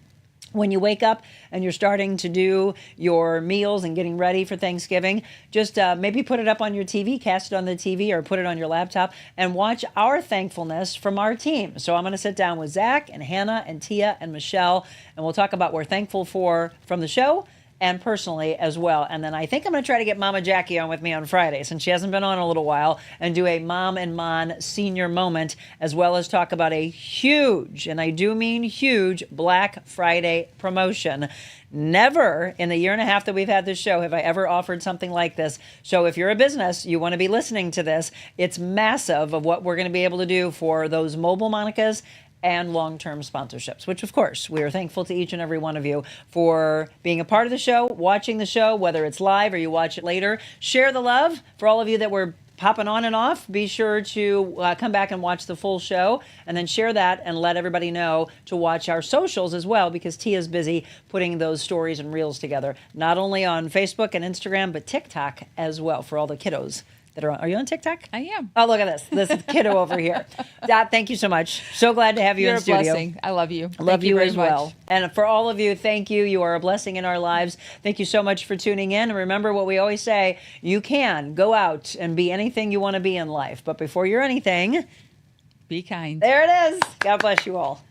When you wake up and you're starting to do your meals and getting ready for Thanksgiving, just maybe put it up on your TV, cast it on the TV, or put it on your laptop and watch our thankfulness from our team. So I'm going to sit down with Zach and Hannah and Tia and Michelle, and we'll talk about what we're thankful for from the show and personally as well. And then I think I'm going to try to get Mama Jackie on with me on Friday, since she hasn't been on in a little while, and do a Mom and Mon senior moment, as well as talk about a huge, and I do mean huge, Black Friday promotion. Never in the year and a half that we've had this show have I ever offered something like this. So if you're a business, you want to be listening to this, it's massive of what we're going to be able to do for those mobile Monicas and long-term sponsorships, which of course we are thankful to each and every one of you for being a part of the show, watching the show, whether it's live or you watch it later. Share the love for all of you that were popping on and off. Be sure to come back and watch the full show, and then share that and let everybody know to watch our socials as well, because Tia's busy putting those stories and reels together, not only on Facebook and Instagram, but TikTok as well for all the kiddos that are on. Are you on TikTok? I am. Oh, look at this. This is kiddo over here. Dot, thank you so much. So glad to have you You're in a studio. blessing. I love you. I love you very as well. much. And for all of you, thank you. You are a blessing in our lives. Thank you so much for tuning in. And remember what we always say, you can go out and be anything you want to be in life. But before you're anything, be kind. There it is. God bless you all.